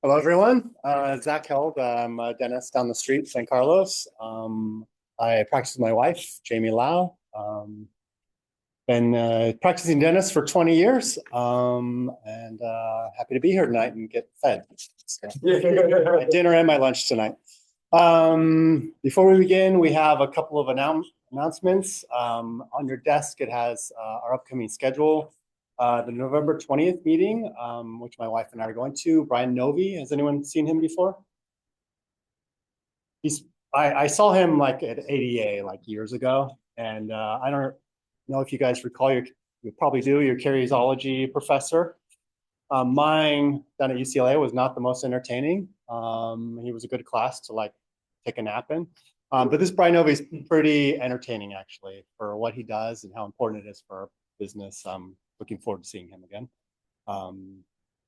Hello, everyone. Zach Held. I'm a dentist down the street, San Carlos. I practice with my wife, Jamie Lau. Been practicing dentist for 20 years, and happy to be here tonight and get fed. So, my dinner and my lunch tonight. Before we begin, we have a couple of announcements. On your desk, it has our upcoming schedule. The November 20th meeting, which my wife and I are going to. Brian Novi, has anyone seen him before? I saw him like at ADA like years ago, and I don't know if you guys recall. You probably do. Your karyology professor. Mine down at UCLA was not the most entertaining. He was a good class to like take a nap in. But this Brian Novi is pretty entertaining actually for what he does and how important it is for our business. Looking forward to seeing him again.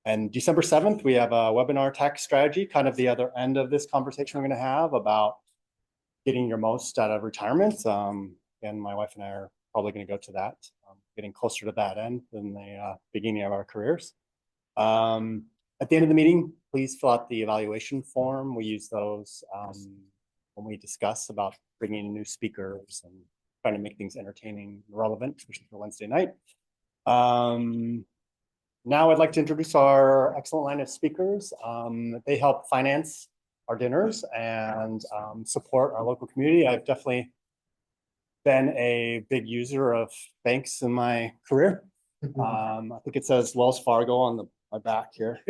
And December 7th, we have a webinar tax strategy, kind of the other end of this conversation we're going to have about getting your most out of retirement. And my wife and I are probably going to go to that, getting closer to that end than the beginning of our careers. At the end of the meeting, please fill out the evaluation form. We use those when we discuss about bringing in new speakers and trying to make things entertaining and relevant, especially for Wednesday night. Now I'd like to introduce our excellent line of speakers. They help finance our dinners and support our local community. I've definitely been a big user of banks in my career. I think it says Wells Fargo on my back here.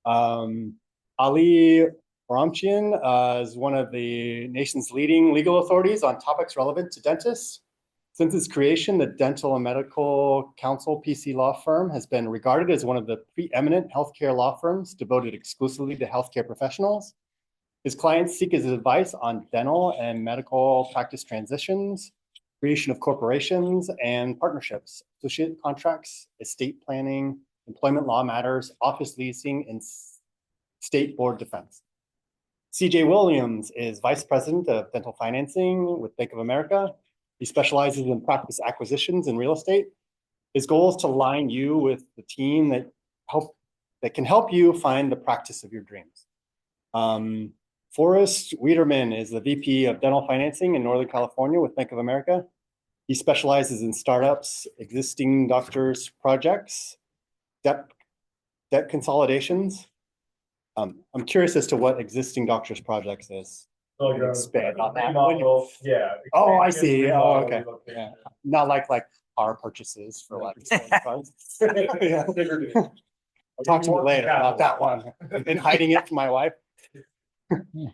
Ali Oromchian is one of the nation's leading legal authorities on topics relevant to dentists. Since its creation, the Dental and Medical Council PC law firm has been regarded as one of the preeminent healthcare law firms devoted exclusively to healthcare professionals. His clients seek his advice on dental and medical practice transitions, creation of corporations and partnerships, associate contracts, estate planning, employment law matters, office leasing, and state board defense. CJ Williams is Vice President of Dental Financing with Bank of America. He specializes in practice acquisitions and real estate. His goal is to align you with the team that can help you find the practice of your dreams. Forrest Wiederman is the VP of Dental Financing in Northern California with Bank of America. He specializes in startups, existing doctors' projects, debt consolidations. I'm curious as to what existing doctors' projects is. Expand on that. Yeah. Oh, I see. Oh, okay. Yeah. Not like car purchases for like cars. Yeah. I'll talk to you later about that one. I've been hiding it from my wife.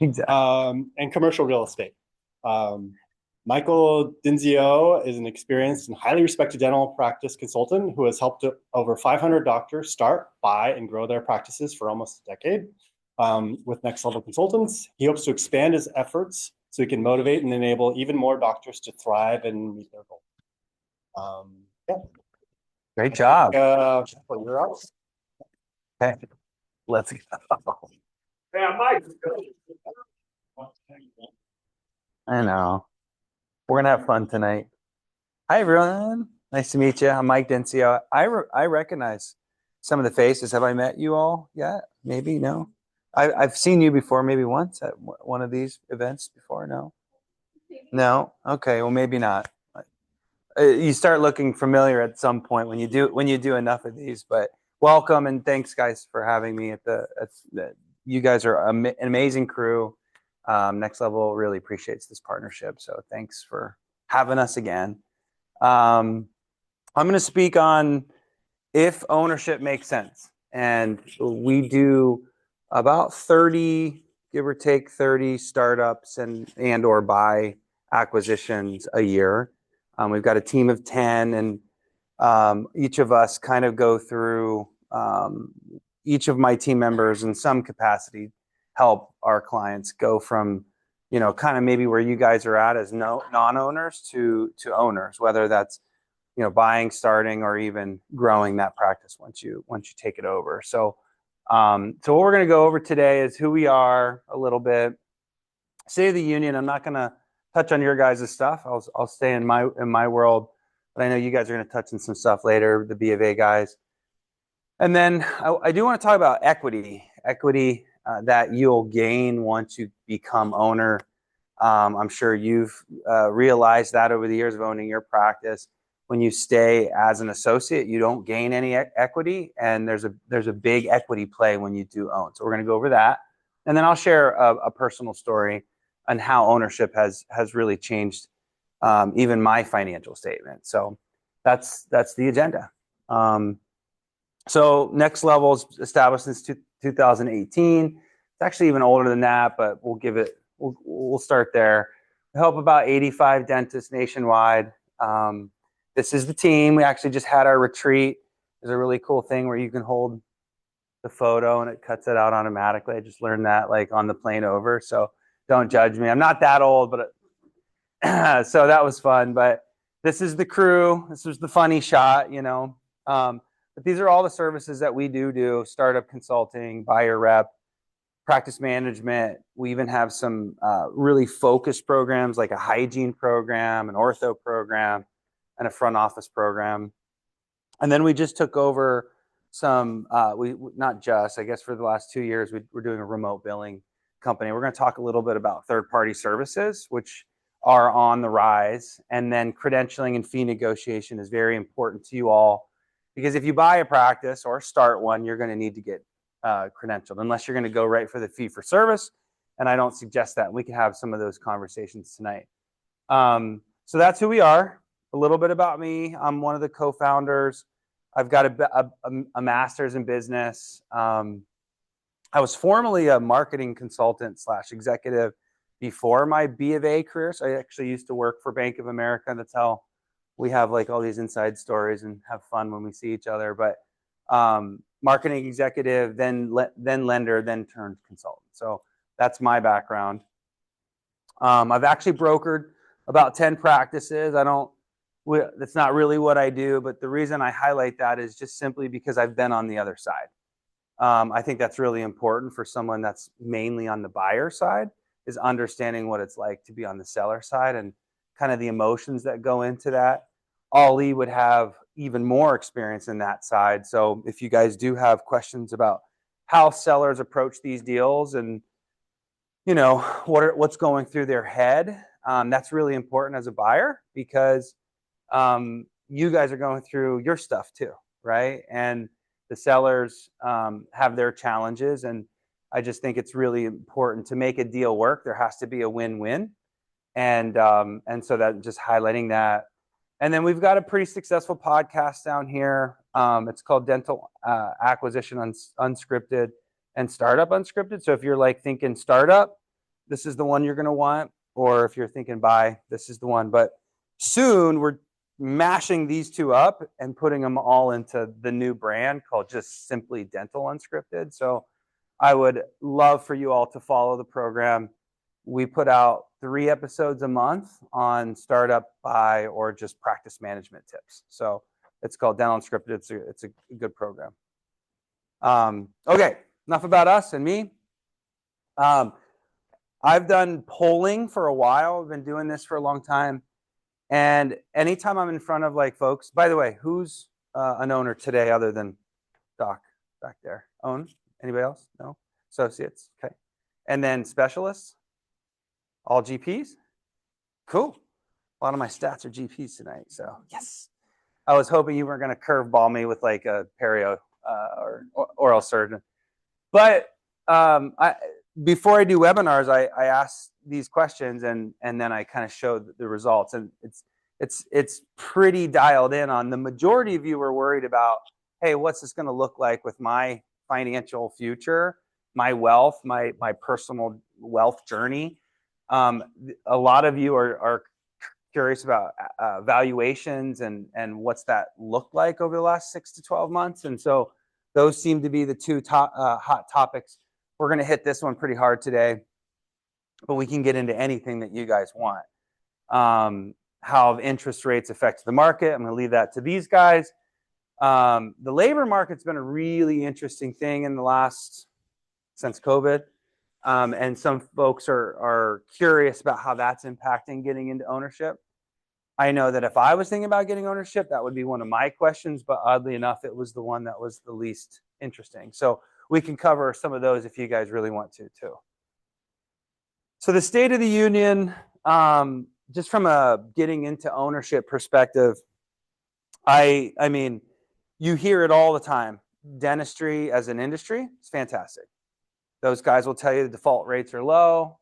Exactly. And commercial real estate. Michael Dinsio is an experienced and highly respected dental practice consultant who has helped over 500 doctors start, buy, and grow their practices for almost a decade. With Next Level Consultants, he hopes to expand his efforts so he can motivate and enable even more doctors to thrive and meet their goals. Yeah. Great job. You're up. Okay, let's go. Yeah, Mike. I know. We're gonna have fun tonight. Hi, everyone. Nice to meet you. I'm Mike Dinsio. I recognize some of the faces. Have I met you all yet? Maybe, no? I've seen you before, maybe once at one of these events before. No? No? Okay, well, maybe not. You start looking familiar at some point when you do enough of these. But welcome and thanks, guys, for having me you guys are an amazing crew. Next Level really appreciates this partnership, so thanks for having us again. I'm going to speak on if ownership makes sense, and we do about 30, give or take 30 startups and or buy acquisitions a year. We've got a team of 10, and each of us kind of go through, each of my team members in some capacity help our clients go from, kind of maybe where you guys are at as non-owners to owners, whether that's, buying, starting, or even growing that practice once you take it over. So what we're going to go over today is who we are a little bit. State of the Union. I'm not going to touch on your guys' stuff. I'll stay in my world, but I know you guys are going to touch on some stuff later. The B of A guys. And then I do want to talk about equity that you'll gain once you become owner. I'm sure you've realized that over the years of owning your practice. When you stay as an associate, you don't gain any equity, and there's a big equity play when you do own. So we're going to go over that, and then I'll share a personal story on how ownership has really changed even my financial statement. So that's the agenda. So Next Level is established since 2018. It's actually even older than that, but we'll start there. We help about 85 dentists nationwide. This is the team. We actually just had our retreat. There's a really cool thing where you can hold the photo and it cuts it out automatically. I just learned that like on the plane over. So don't judge me. I'm not that old, but so that was fun. But this is the crew. This was the funny shot, you know. But these are all the services that we do: startup consulting, buyer rep, practice management. We even have some really focused programs like a hygiene program, an ortho program, and a front office program. And then we just took over some, not just, I guess for the last 2 years, we're doing a remote billing company. We're going to talk a little bit about third-party services, which are on the rise. And then credentialing and fee negotiation is very important to you all, because if you buy a practice or start one, you're going to need to get credentialed, unless you're going to go right for the fee for service. And I don't suggest that. We can have some of those conversations tonight. So that's who we are. A little bit about me. I'm one of the co-founders. I've got a master's in business. I was formerly a marketing consultant / executive before my B of A career. So I actually used to work for Bank of America. That's how we have like all these inside stories and have fun when we see each other. But marketing executive, then lender, then turned consultant. So that's my background. I've actually brokered about 10 practices. That's not really what I do, but the reason I highlight that is just simply because I've been on the other side. I think that's really important for someone that's mainly on the buyer side, is understanding what it's like to be on the seller side and kind of the emotions that go into that. Ollie would have even more experience in that side. So if you guys do have questions about how sellers approach these deals and you know what's going through their head, that's really important as a buyer, because you guys are going through your stuff too, right? And the sellers have their challenges, and I just think it's really important to make a deal work. There has to be a win-win, and so that just highlighting that. And then we've got a pretty successful podcast down here. It's called Dental Acquisition Unscripted and Startup Unscripted. So if you're like thinking startup, this is the one you're going to want, or if you're thinking buy, this is the one. But soon we're mashing these two up and putting them all into the new brand called just simply Dental Unscripted. So I would love for you all to follow the program. We put out 3 episodes a month on startup, buy, or just practice management tips. So it's called Dental Unscripted. It's a good program. Okay, enough about us and me. I've done polling for a while. I've been doing this for a long time. And anytime I'm in front of like folks, by the way, who's an owner today other than Doc back there? Own? Anybody else? No? Associates? Okay. And then specialists? All GPs? Cool. A lot of my stats are GPs tonight. So yes. I was hoping you weren't going to curveball me with like a perio or oral surgeon. But before I do webinars, I ask these questions and then I kind of show the results, and it's pretty dialed in on. The majority of you were worried about, hey, what's this going to look like with my financial future, my wealth, my personal wealth journey. A lot of you are curious about valuations and what's that look like over the last 6 to 12 months, and so those seem to be the two hot topics. We're going to hit this one pretty hard today, but we can get into anything that you guys want. How interest rates affect the market. I'm going to leave that to these guys. The labor market's been a really interesting thing in the last, since COVID. And some folks are curious about how that's impacting getting into ownership. I know that if I was thinking about getting ownership, that would be one of my questions, but oddly enough, it was the one that was the least interesting. So we can cover some of those if you guys really want to too. So the State of the Union, just from a getting into ownership perspective, I mean, you hear it all the time. Dentistry as an industry, it's fantastic. Those guys will tell you the default rates are low.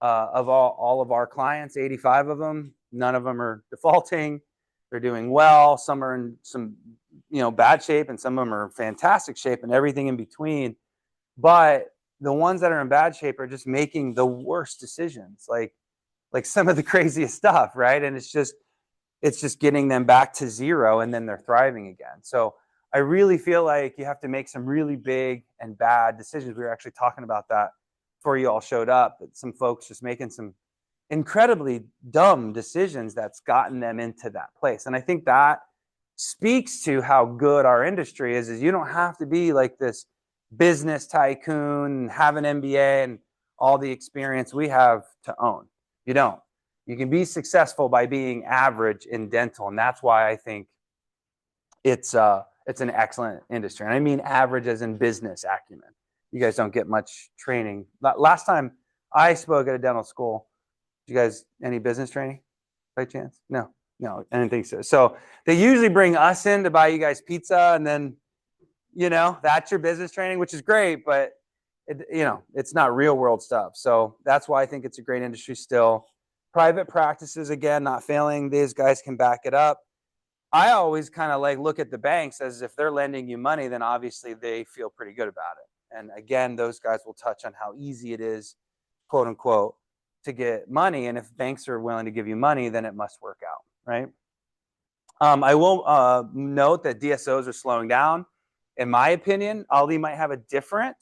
Of all of our clients, 85 of them, none of them are defaulting. They're doing well. Some are in some, bad shape, and some of them are in fantastic shape, and everything in between. But the ones that are in bad shape are just making the worst decisions, like some of the craziest stuff, right? And it's just getting them back to zero, and then they're thriving again. So I really feel like you have to make some really big and bad decisions. We were actually talking about that before you all showed up, that some folks just making some incredibly dumb decisions that's gotten them into that place. And I think that speaks to how good our industry is you don't have to be like this business tycoon and have an MBA and all the experience we have to own. You don't. You can be successful by being average in dental. And that's why I think it's an excellent industry. And I mean average as in business acumen. You guys don't get much training. Last time I spoke at a dental school, did you guys any business training by chance? No, I didn't think so. So they usually bring us in to buy you guys pizza, and then, that's your business training, which is great, but it's not real world stuff. So that's why I think it's a great industry still. Private practices, again, not failing. These guys can back it up. I always kind of look at the banks as if they're lending you money, then obviously they feel pretty good about it. And again, those guys will touch on how easy it is, quote unquote, to get money. And if banks are willing to give you money, then it must work out, right? I will note that DSOs are slowing down. In my opinion, Ali might have a different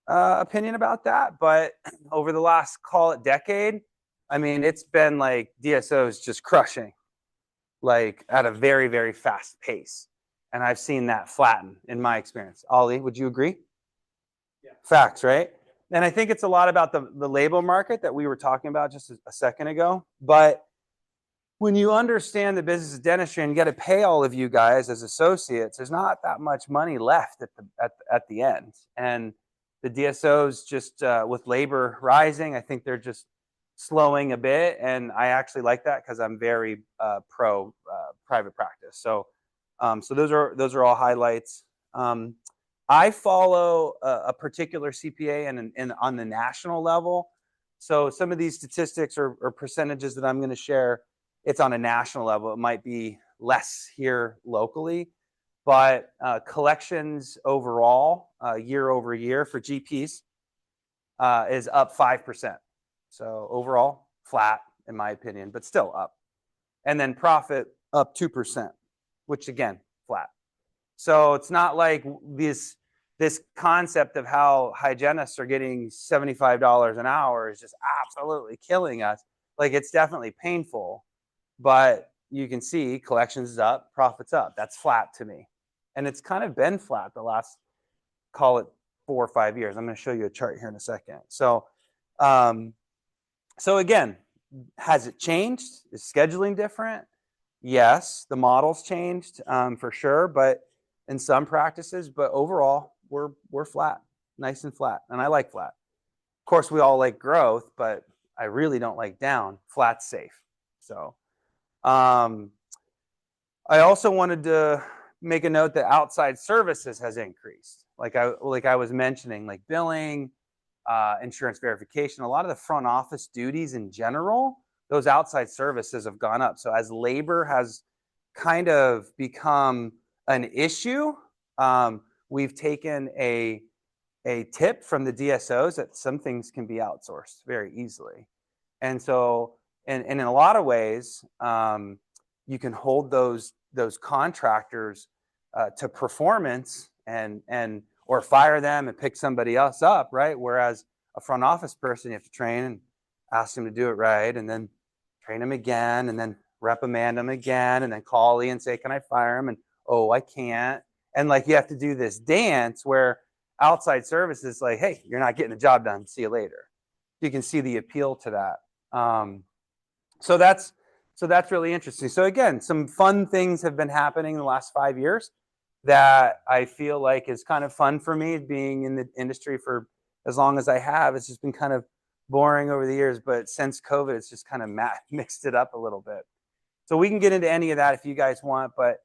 opinion about that. But over the last, call it decade, I mean, it's been like DSOs just crushing, like at a very, very fast pace. And I've seen that flatten in my experience. Ali, would you agree? Yeah. Facts, right? And I think it's a lot about the labor market that we were talking about just a second ago. But when you understand the business of dentistry and you got to pay all of you guys as associates, there's not that much money left at the end. And the DSOs just with labor rising, I think they're just slowing a bit. And I actually like that because I'm very pro private practice. So those are all highlights. I follow a particular CPA and on the national level. So some of these statistics or percentages that I'm going to share, it's on a national level. It might be less here locally, but collections overall, year over year for GPs is up 5%. So overall, flat in my opinion, but still up. And then profit up 2%, which again, flat. So it's not like this concept of how hygienists are getting $75 an hour is just absolutely killing us. Like, it's definitely painful, but you can see collections is up, profits up. That's flat to me. And it's kind of been flat the last, call it 4 or 5 years. I'm going to show you a chart here in a second. So again, has it changed? Is scheduling different? Yes, the model's changed for sure, but in some practices, but overall, we're flat, nice and flat. And I like flat. Of course, we all like growth, but I really don't like down. Flat's safe. So I also wanted to make a note that outside services has increased. Like I was mentioning, like billing, insurance verification, a lot of the front office duties in general, those outside services have gone up. So as labor has kind of become an issue, we've taken a tip from the DSOs that some things can be outsourced very easily. And so, and in a lot of ways, you can hold those contractors to performance and or fire them and pick somebody else up, right? Whereas a front office person, you have to train and ask them to do it right, and then train them again, and then reprimand them again, and then call Lee and say, can I fire him? And oh, I can't. And like, you have to do this dance where outside service is like, hey, you're not getting the job done. See you later. You can see the appeal to that. So that's So that's really interesting. So again, some fun things have been happening in the last 5 years that I feel like is kind of fun for me, being in the industry for as long as I have. It's just been kind of boring over the years, but since COVID, it's just kind of mixed it up a little bit. So we can get into any of that if you guys want, but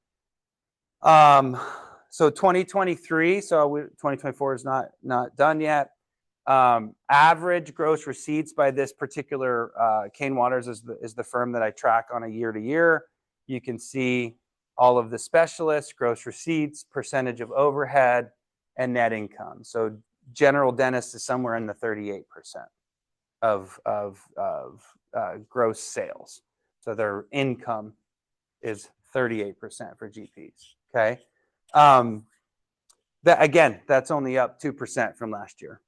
so 2023, so 2024 is not done yet. Average gross receipts by this particular Kane Waters is the firm that I track on a year to year. You can see all of the specialists, gross receipts, percentage of overhead, and net income. So general dentist is somewhere in the 38% of gross sales. So their income is 38% for GPs. Okay. That again, that's only up 2% from last year.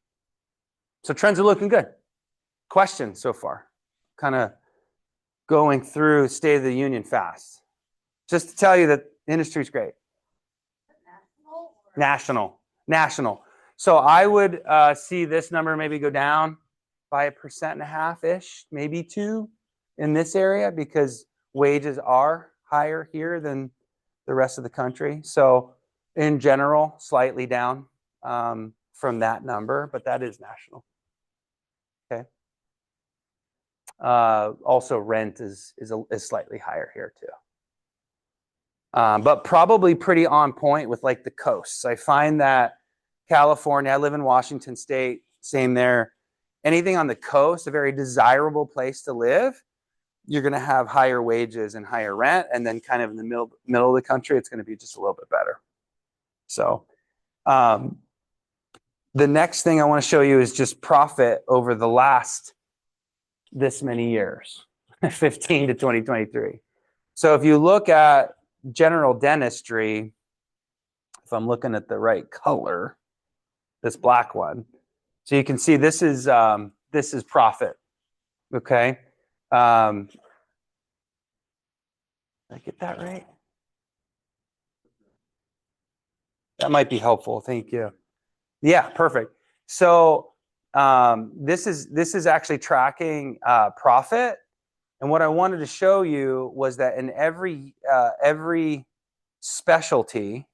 So trends are looking good. Questions so far? Kind of going through State of the Union fast. Just to tell you that the industry is great. National. So I would see this number maybe go down by 1.5%-ish, maybe 2% in this area, because wages are higher here than the rest of the country. So in general, slightly down from that number, but that is national. Okay. Also, rent is slightly higher here too. But probably pretty on point with like the coasts. I find that California, I live in Washington State, same there. Anything on the coast, a very desirable place to live, you're going to have higher wages and higher rent. And then kind of in the middle of the country, it's going to be just a little bit better. So the next thing I want to show you is just profit over the last this many years, 15 to 2023. So if you look at general dentistry, if I'm looking at the right color, this black one, so you can see this is profit. Okay. Did I get that right? That might be helpful. Thank you. Yeah, perfect. So this is actually tracking profit. And what I wanted to show you was that in every specialty,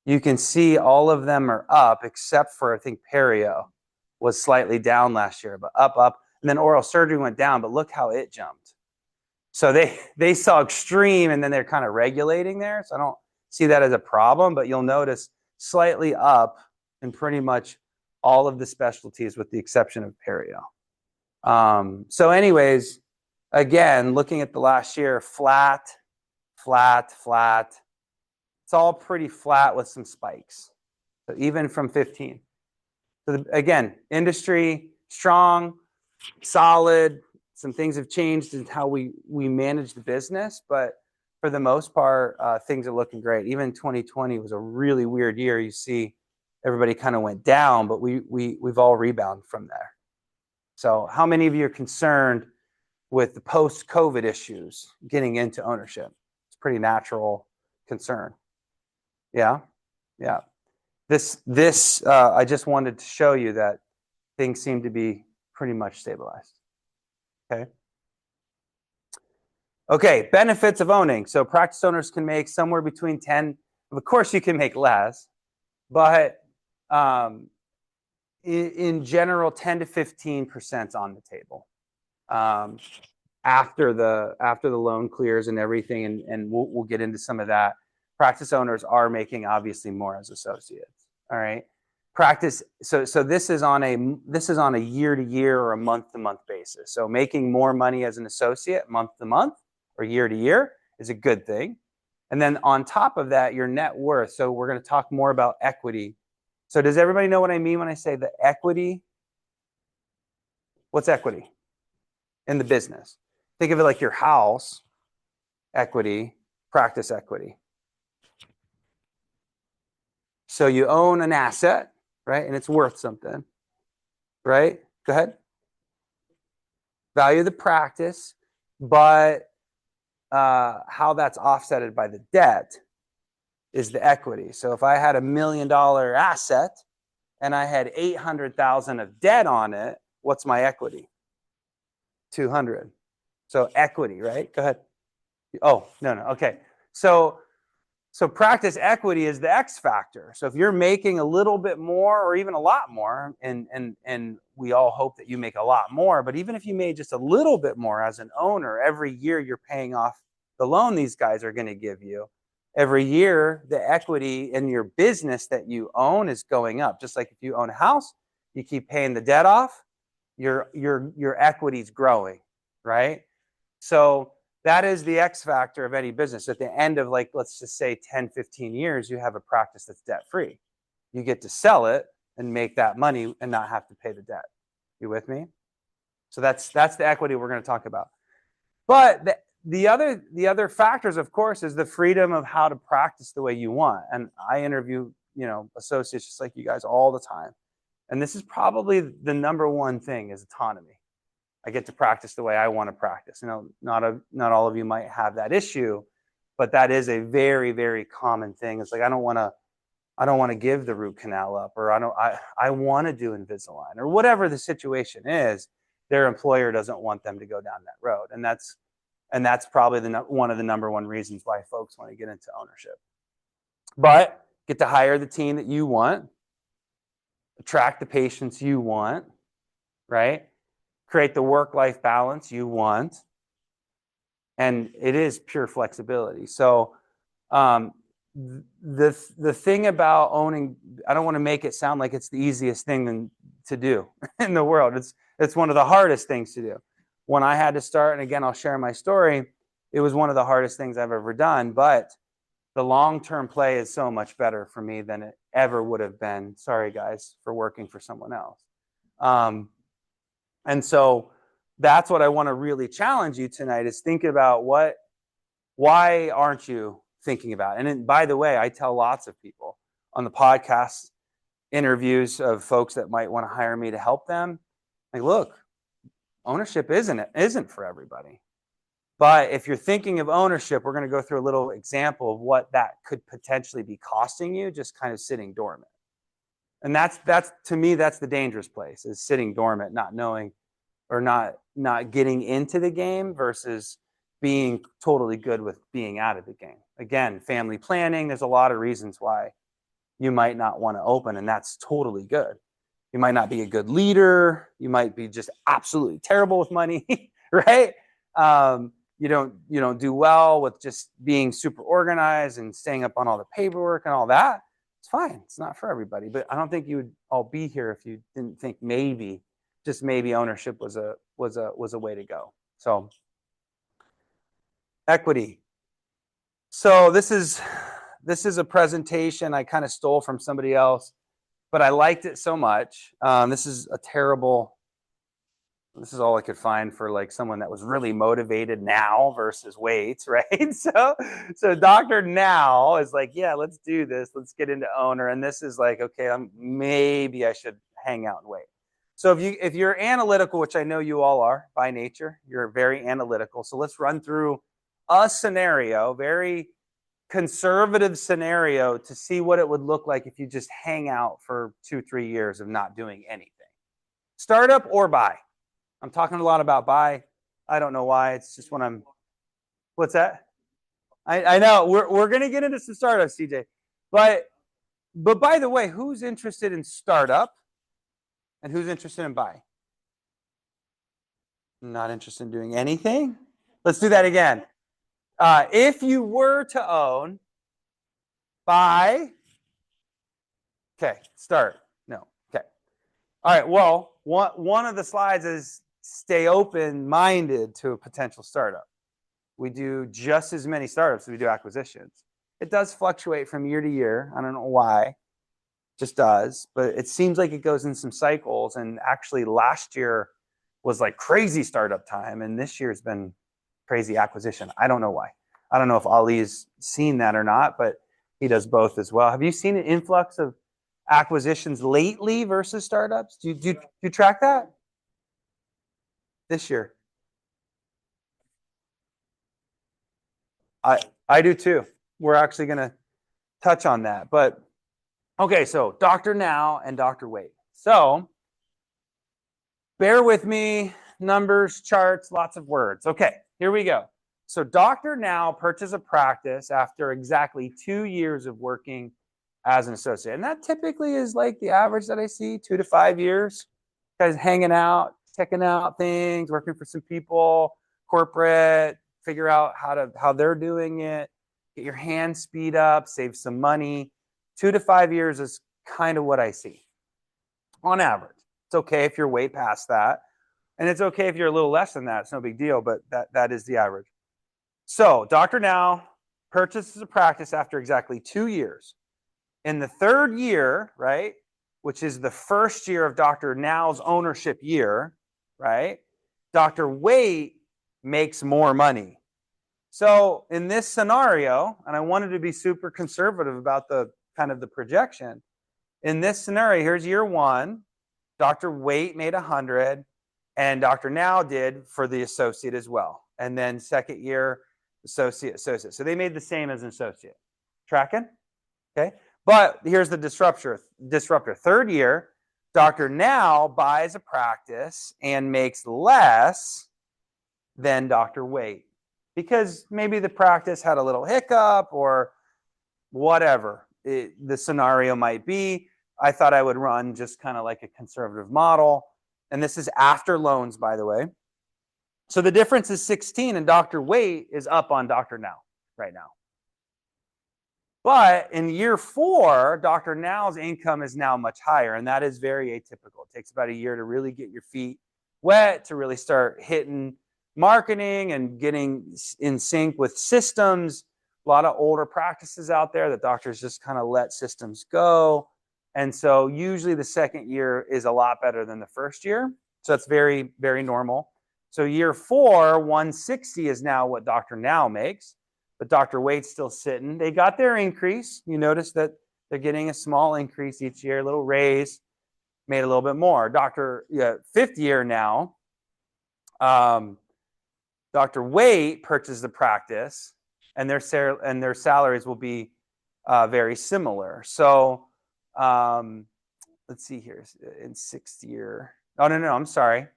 you can see all of them are up, except for, I think, perio was slightly down last year, but up. And then oral surgery went down, but look how it jumped. So they saw extreme, and then they're kind of regulating there. So I don't see that as a problem, but you'll notice slightly up in pretty much all of the specialties with the exception of perio. So anyways, again, looking at the last year, flat. It's all pretty flat with some spikes. So even from 15. So again, industry strong, solid. Some things have changed in how we manage the business, but for the most part, things are looking great. Even 2020 was a really weird year. You see, everybody kind of went down, but we've all rebounded from there. So how many of you are concerned with the post-COVID issues getting into ownership? It's a pretty natural concern. Yeah. This I just wanted to show you that things seem to be pretty much stabilized. Okay, benefits of owning. So practice owners can make somewhere between 10, of course you can make less, but in general, 10 to 15% on the table after the loan clears and everything, and we'll get into some of that. Practice owners are making obviously more as associates. All right, practice. So this is on a year to year or a month to month basis. So making more money as an associate month to month or year to year is a good thing. And then on top of that, your net worth. So we're going to talk more about equity. So does everybody know what I mean when I say the equity? What's equity in the business? Think of it like your house equity, practice equity. So you own an asset, right? And it's worth something, right? Go ahead. Value of the practice, but how that's offsetted by the debt is the equity. So if I had $1 million asset and I had 800,000 of debt on it, what's my equity? 200. So equity, right? Go ahead. Oh, no. Okay. So practice equity is the X factor. So if you're making a little bit more or even a lot more, and we all hope that you make a lot more, but even if you made just a little bit more as an owner, every year you're paying off the loan these guys are going to give you. Every year, the equity in your business that you own is going up. Just like if you own a house, you keep paying the debt off, your equity's growing, right? So that is the X factor of any business. At the end of, like, let's just say 10, 15 years, you have a practice that's debt free. You get to sell it and make that money and not have to pay the debt. You with me? So that's the equity we're going to talk about. But the other factors, of course, is the freedom of how to practice the way you want. And I interview, associates just like you guys all the time. And this is probably the number one thing is autonomy. I get to practice the way I want to practice. Not all of you might have that issue, but that is a very, very common thing. It's like, I don't want to give the root canal up, or I want to do Invisalign, or whatever the situation is. Their employer doesn't want them to go down that road. And that's probably one of the number one reasons why folks want to get into ownership. But get to hire the team that you want, attract the patients you want, right? Create the work-life balance you want. And it is pure flexibility. So the thing about owning, I don't want to make it sound like it's the easiest thing to do in the world. It's one of the hardest things to do. When I had to start, and again, I'll share my story, it was one of the hardest things I've ever done, but the long-term play is so much better for me than it ever would have been. Sorry, guys, for working for someone else. And so that's what I want to really challenge you tonight is think about why aren't you thinking about it? And by the way, I tell lots of people on the podcast interviews of folks that might want to hire me to help them. Like, look, ownership isn't for everybody. But if you're thinking of ownership, we're going to go through a little example of what that could potentially be costing you, just kind of sitting dormant. And that's to me, that's the dangerous place, is sitting dormant, not knowing or not getting into the game versus being totally good with being out of the game. Again, family planning, there's a lot of reasons why you might not want to open, and that's totally good. You might not be a good leader. You might be just absolutely terrible with money, right? You don't do well with just being super organized and staying up on all the paperwork and all that. It's fine. It's not for everybody. But I don't think you would all be here if you didn't think maybe, just maybe, ownership was a way to go. So equity. So this is a presentation I kind of stole from somebody else, but I liked it so much. This is all I could find for like someone that was really motivated now versus wait, right? So Dr. Now is like, yeah, let's do this. Let's get into owner. And this is like, okay, maybe I should hang out and wait. So if you're analytical, which I know you all are by nature, you're very analytical. So let's run through a scenario, very conservative scenario, to see what it would look like if you just hang out for 2-3 years of not doing anything. Startup or buy? I'm talking a lot about buy. I don't know why. It's just when what's that? I know we're going to get into some startups, CJ. But by the way, who's interested in startup and who's interested in buy? Not interested in doing anything? Let's do that again. If you were to own, buy, okay, start. No, okay. All right, well, one of the slides is stay open-minded to a potential startup. We do just as many startups as we do acquisitions. It does fluctuate from year to year. I don't know why. It just does. But it seems like it goes in some cycles. And actually last year was like crazy startup time. And this year's been crazy acquisition. I don't know why. I don't know if Ali's seen that or not, but he does both as well. Have you seen an influx of acquisitions lately versus startups? Do you track that? This year. I do too. We're actually going to touch on that. But okay, so Dr. Now and Dr. Wait. So bear with me, numbers, charts, lots of words. Okay, here we go. So Dr. Now purchased a practice after exactly 2 years of working as an associate. And that typically is like the average that I see, 2 to 5 years. Guys hanging out, checking out things, working for some people, corporate, figure out how they're doing it, get your hand speed up, save some money. 2 to 5 years is kind of what I see on average. It's okay if you're way past that. And it's okay if you're a little less than that. It's no big deal, but that is the average. So Dr. Now purchases a practice after exactly 2 years. In the third year, right, which is the first year of Dr. Now's ownership year, right, Dr. Waite makes more money. So in this scenario, and I wanted to be super conservative about the kind of the projection. In this scenario, here's year one. Dr. Waite made 100, and Dr. Now did for the associate as well. And then second year, associate. So they made the same as an associate. Tracking? Okay. But here's the disruptor. Third year, Dr. Now buys a practice and makes less than Dr. Waite because maybe the practice had a little hiccup or whatever the scenario might be. I thought I would run just kind of like a conservative model. And this is after loans, by the way. So the difference is 16, and Dr. Waite is up on Dr. Now right now. But in year 4, Dr. Now's income is now much higher, and that is very atypical. It takes about a year to really get your feet wet, to really start hitting marketing and getting in sync with systems. A lot of older practices out there that doctors just kind of let systems go. And so usually the second year is a lot better than the first year. So that's very, very normal. So year 4, 160 is now what Dr. Now makes. But Dr. Waite's still sitting. They got their increase. You notice that they're getting a small increase each year, a little raise, made a little bit more. Fifth year now, Dr. Waite purchased the practice, and their salaries will be very similar. So let's see here. In sixth year, no, I'm sorry.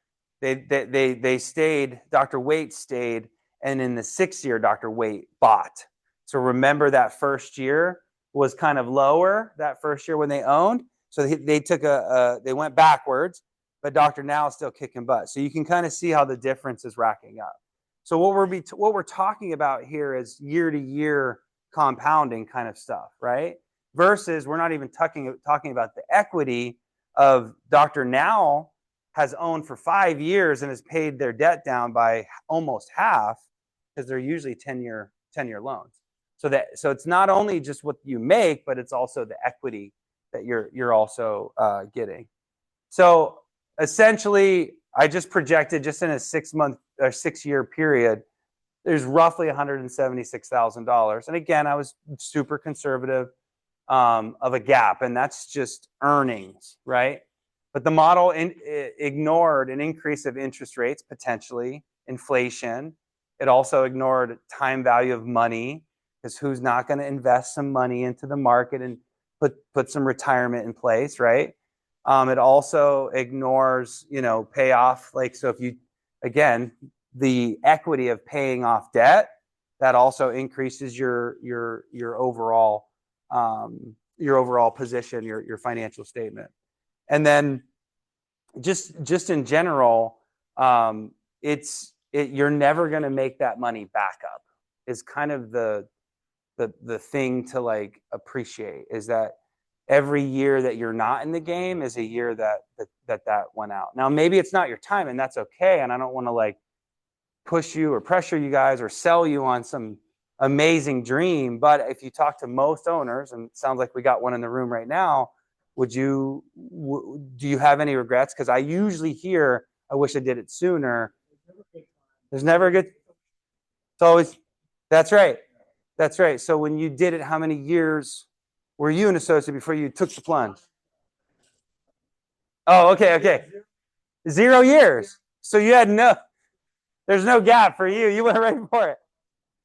They stayed. Dr. Waite stayed. And in the 6th year, Dr. Waite bought. So remember that first year was kind of lower, that first year when they owned. So they went backwards, but Dr. Now is still kicking butt. So you can kind of see how the difference is racking up. So what we're talking about here is year to year compounding kind of stuff, right? Versus we're not even talking about the equity of Dr. Now has owned for 5 years and has paid their debt down by almost half, because they're usually 10-year loans. So it's not only just what you make, but it's also the equity that you're also getting. So essentially, I just projected just in a 6-year period, there's roughly $176,000. And again, I was super conservative of a gap, and that's just earnings, right? But the model ignored an increase of interest rates, potentially, inflation. It also ignored time value of money, because who's not going to invest some money into the market and put some retirement in place, right? It also ignores, payoff. So if you, again, the equity of paying off debt, that also increases your overall position, your financial statement. And then just in general, you're never going to make that money back up is kind of the thing to appreciate, is that every year that you're not in the game is a year that went out. Now, maybe it's not your time, and that's okay. And I don't want to push you or pressure you guys or sell you on some amazing dream. But if you talk to most owners, and it sounds like we got one in the room right now, do you have any regrets? Because I usually hear, I wish I did it sooner. There's never a good. It's always. That's right. That's right. So when you did it, how many years were you an associate before you took the plunge? Oh, okay. 0 years. So you had there's no gap for you. You went right for it.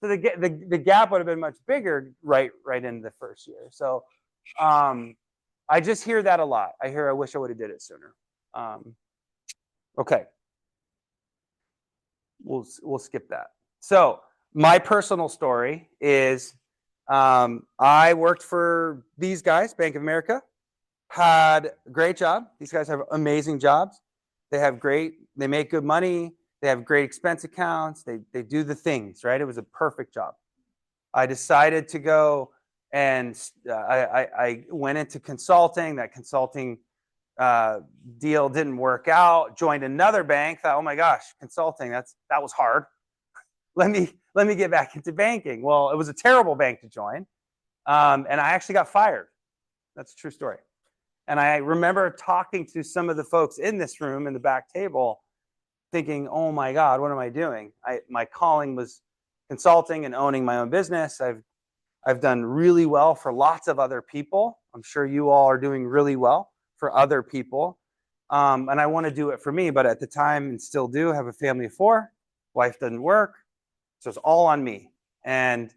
So the gap would have been much bigger right in the first year. So I just hear that a lot. I wish I would have did it sooner. Okay. We'll skip that. So my personal story is I worked for these guys, Bank of America, had a great job. These guys have amazing jobs. They make good money. They have great expense accounts. They do the things, right? It was a perfect job. I decided to go and I went into consulting. That consulting deal didn't work out. Joined another bank. Thought, oh my gosh, consulting, that was hard. Let me get back into banking. Well, it was a terrible bank to join, and I actually got fired. That's a true story. And I remember talking to some of the folks in this room in the back table, thinking, "Oh my God, what am I doing?" My calling was consulting and owning my own business. I've done really well for lots of other people. I'm sure you all are doing really well for other people. And I want to do it for me, but at the time, and still do, have a family of 4. Wife doesn't work. So it's all on me. And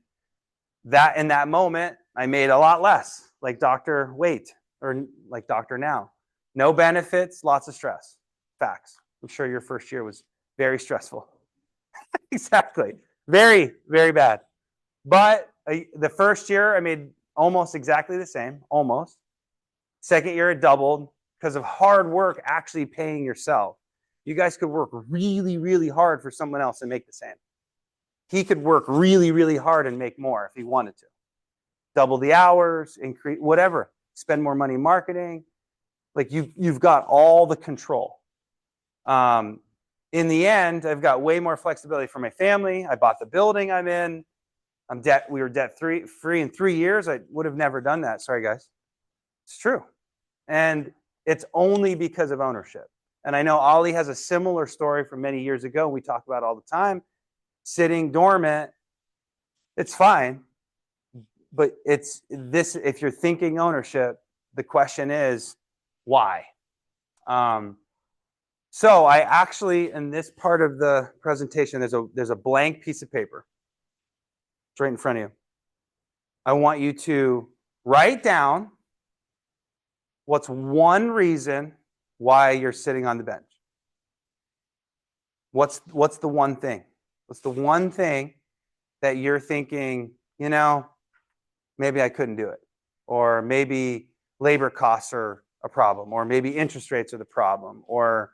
that in that moment, I made a lot less, like Dr. Wait, or like Dr. Now. No benefits, lots of stress. Facts. I'm sure your first year was very stressful. Exactly. Very, very bad. But the first year, I made almost exactly the same, almost. Second year, it doubled because of hard work actually paying yourself. You guys could work really, really hard for someone else and make the same. He could work really, really hard and make more if he wanted to. Double the hours, increase, whatever. Spend more money marketing. Like you've got all the control. In the end, I've got way more flexibility for my family. I bought the building I'm in. We were debt free in 3 years. I would have never done that. Sorry, guys. It's true. And it's only because of ownership. And I know Ollie has a similar story from many years ago. We talk about it all the time. Sitting dormant, it's fine. But it's this, if you're thinking ownership, the question is why? So I actually, in this part of the presentation, there's a blank piece of paper. It's right in front of you. I want you to write down what's one reason why you're sitting on the bench. What's the one thing? What's the one thing that you're thinking, maybe I couldn't do it, or maybe labor costs are a problem, or maybe interest rates are the problem, or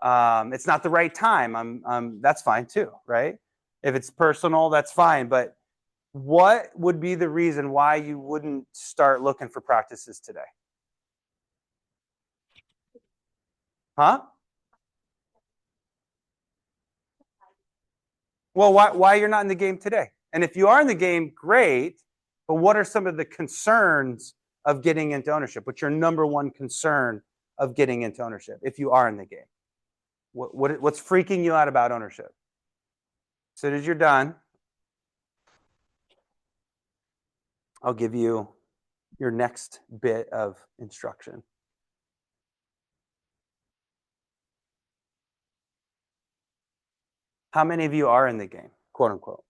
it's not the right time. That's fine too, right? If it's personal, that's fine. But what would be the reason why you wouldn't start looking for practices today? Huh? Well, why you're not in the game today? And if you are in the game, great. But what are some of the concerns of getting into ownership? What's your number one concern of getting into ownership if you are in the game? What's freaking you out about ownership? As soon as you're done, I'll give you your next bit of instruction. How many of you are in the game, quote unquote?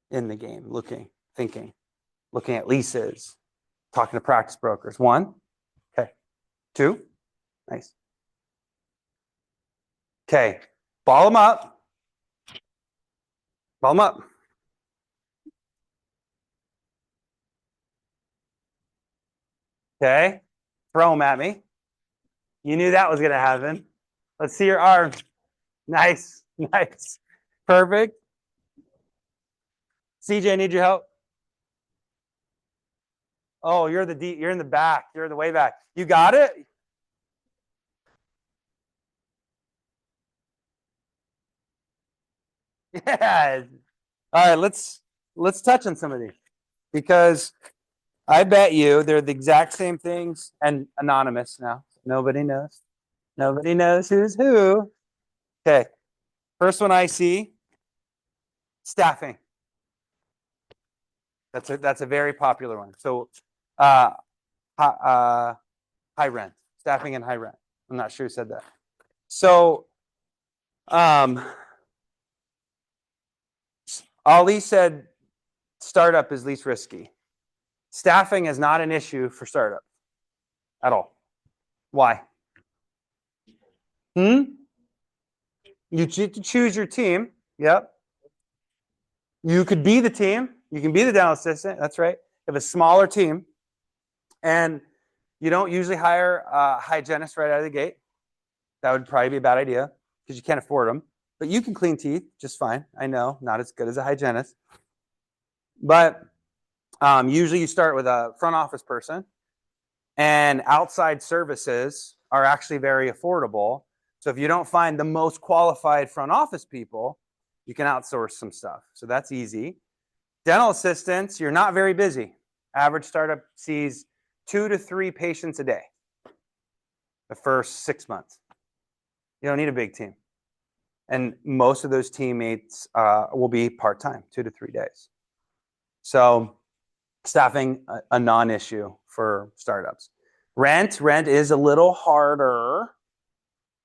In the game, looking, thinking, looking at leases, talking to practice brokers. 1, okay. 2, nice. Okay, ball them up. Ball them up. Okay, throw them at me. You knew that was going to happen. Let's see your arms. Nice, nice, perfect. CJ, need your help? Oh, you're in the back. You're in the way back. You got it? Yeah. All right, let's touch on some of these, because I bet you they're the exact same things, and anonymous now. Nobody knows. Nobody knows who's who. Okay. First one I see, staffing. That's a very popular one. So high rent, staffing and high rent. I'm not sure who said that. So Ali said startup is least risky. Staffing is not an issue for startup at all. Why? You choose your team. Yep. You could be the team. You can be the dental assistant. That's right. You have a smaller team, and you don't usually hire a hygienist right out of the gate. That would probably be a bad idea because you can't afford them. But you can clean teeth just fine. I know, not as good as a hygienist. But usually you start with a front office person, and outside services are actually very affordable. So if you don't find the most qualified front office people, you can outsource some stuff. So that's easy. Dental assistants, you're not very busy. Average startup sees 2 to 3 patients a day the first 6 months. You don't need a big team. And most of those teammates will be part-time, 2 to 3 days. So staffing, a non-issue for startups. Rent is a little harder,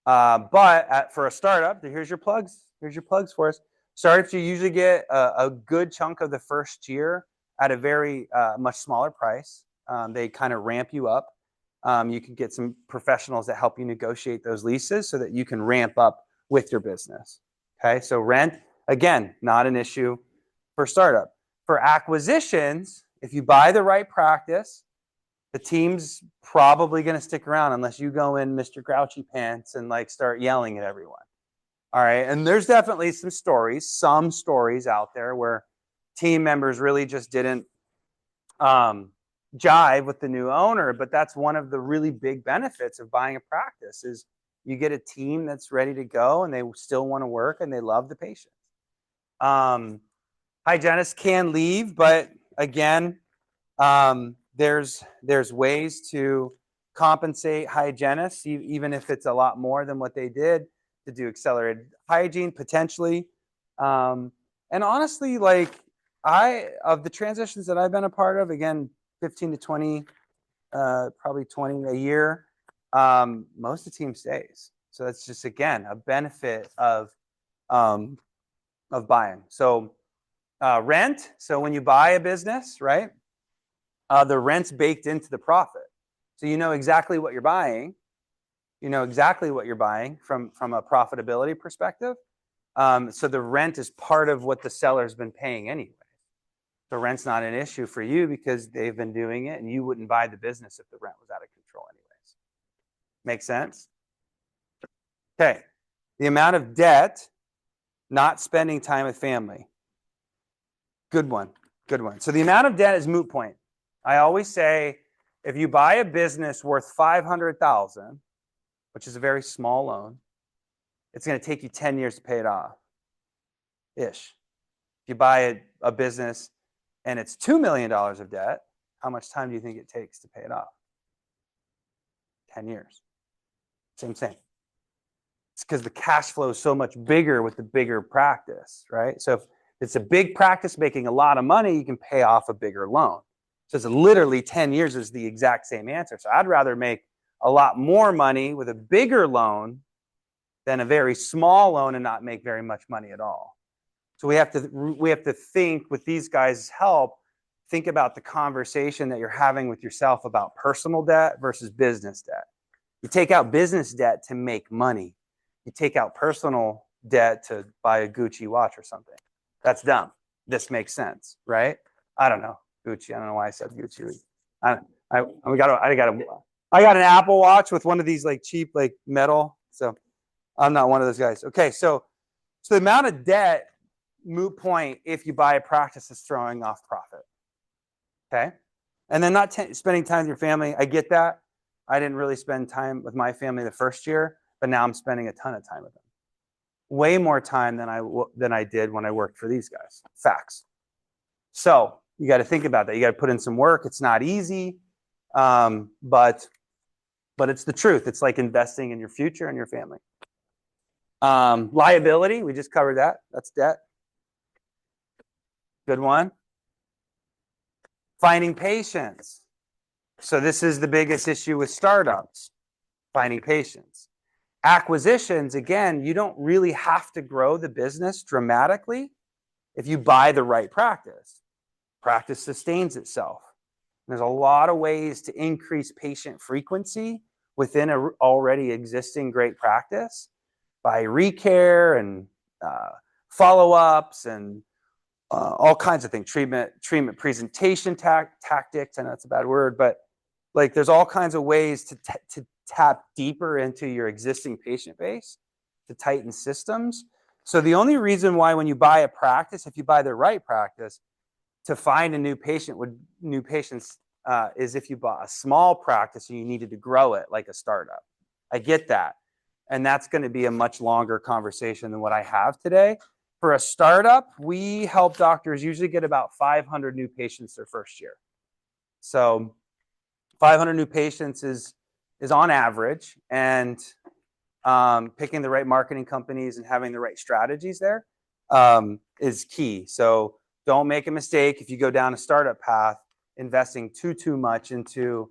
but for a startup, here's your plugs. Here's your plugs for us. Startups, you usually get a good chunk of the first year at a very much smaller price. They kind of ramp you up. You can get some professionals that help you negotiate those leases so that you can ramp up with your business. Okay, so rent, again, not an issue for startup. For acquisitions, if you buy the right practice, the team's probably going to stick around unless you go in Mr. Grouchy Pants and like start yelling at everyone. All right, and there's definitely some stories out there where team members really just didn't jive with the new owner, but that's one of the really big benefits of buying a practice is you get a team that's ready to go and they still want to work and they love the patients. Hygienists can leave, but again, there's ways to compensate hygienists, even if it's a lot more than what they did, to do accelerated hygiene potentially. And honestly, like of the transitions that I've been a part of, again, 15 to 20, probably 20 a year, most of the team stays. So that's just, again, a benefit of buying. So rent. So when you buy a business, right, the rent's baked into the profit. So you know exactly what you're buying. You know exactly what you're buying from a profitability perspective. So the rent is part of what the seller's been paying anyway. The rent's not an issue for you because they've been doing it and you wouldn't buy the business if the rent was out of control anyways. Make sense? Okay. The amount of debt, not spending time with family. Good one. Good one. So the amount of debt is moot point. I always say if you buy a business worth $500,000, which is a very small loan, it's going to take you 10 years to pay it off. Ish. If you buy a business and it's $2 million of debt, how much time do you think it takes to pay it off? 10 years. Same thing. It's because the cash flow is so much bigger with the bigger practice, right? So if it's a big practice making a lot of money, you can pay off a bigger loan. So it's literally 10 years is the exact same answer. So I'd rather make a lot more money with a bigger loan than a very small loan and not make very much money at all. So we have to think with these guys' help, think about the conversation that you're having with yourself about personal debt versus business debt. You take out business debt to make money. You take out personal debt to buy a Gucci watch or something. That's dumb. This makes sense, right? I don't know. Gucci. I don't know why I said Gucci. I got an Apple Watch with one of these like cheap like metal. So I'm not one of those guys. Okay, so the amount of debt, moot point if you buy a practice is throwing off profit. Okay, and then not spending time with your family. I get that. I didn't really spend time with my family the first year, but now I'm spending a ton of time with them. Way more time than I did when I worked for these guys. Facts. So you got to think about that. You got to put in some work. It's not easy, but it's the truth. It's like investing in your future and your family. Liability, we just covered that. That's debt. Good one. Finding patients. So this is the biggest issue with startups, finding patients. Acquisitions, again, you don't really have to grow the business dramatically if you buy the right practice. Practice sustains itself. There's a lot of ways to increase patient frequency within an already existing great practice by recare and follow-ups and all kinds of things, treatment presentation tactics. I know that's a bad word, but like there's all kinds of ways to tap deeper into your existing patient base, to tighten systems. So the only reason why when you buy a practice, if you buy the right practice, to find a new patients is if you bought a small practice and you needed to grow it like a startup. I get that. And that's going to be a much longer conversation than what I have today. For a startup, we help doctors usually get about 500 new patients their first year. So 500 new patients is on average, and picking the right marketing companies and having the right strategies there is key. So don't make a mistake if you go down a startup path, investing too much into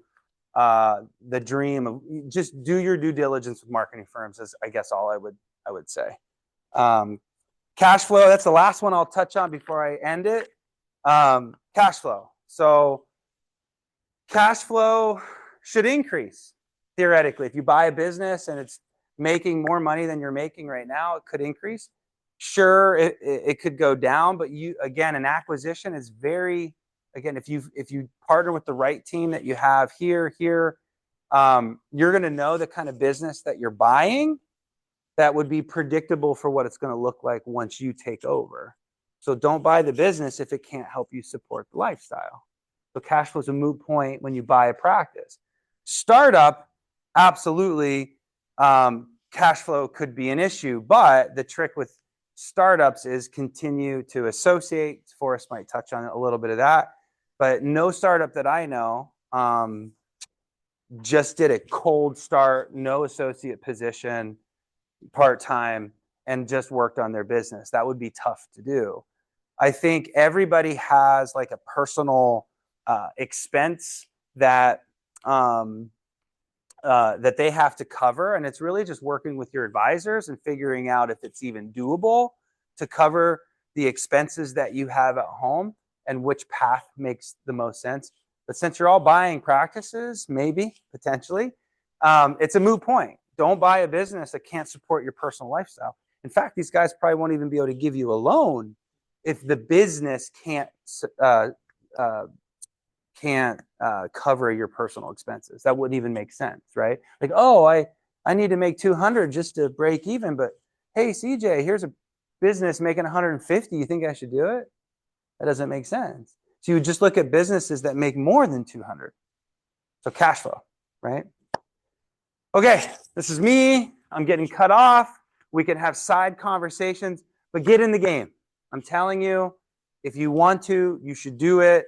the dream of, just do your due diligence with marketing firms is, I guess, all I would say. Cash flow, that's the last one I'll touch on before I end it. Cash flow. So cash flow should increase theoretically. If you buy a business and it's making more money than you're making right now, it could increase. Sure, it could go down, but again, an acquisition is very, again, if you partner with the right team that you have here, you're going to know the kind of business that you're buying that would be predictable for what it's going to look like once you take over. So don't buy the business if it can't help you support the lifestyle. So cash flow is a moot point when you buy a practice. Startup, absolutely, cash flow could be an issue, but the trick with startups is continue to associate. Forrest might touch on a little bit of that, but no startup that I know just did a cold start, no associate position, part-time, and just worked on their business. That would be tough to do. I think everybody has like a personal expense that that they have to cover, and it's really just working with your advisors and figuring out if it's even doable to cover the expenses that you have at home and which path makes the most sense. But since you're all buying practices, maybe potentially, it's a moot point. Don't buy a business that can't support your personal lifestyle. In fact, these guys probably won't even be able to give you a loan if the business can't cover your personal expenses. That wouldn't even make sense, right? Like, oh, I need to make 200 just to break even, but hey, CJ, here's a business making 150. You think I should do it? That doesn't make sense. So you would just look at businesses that make more than 200. So cash flow, right? Okay, this is me. I'm getting cut off. We can have side conversations, but get in the game. I'm telling you, if you want to, you should do it.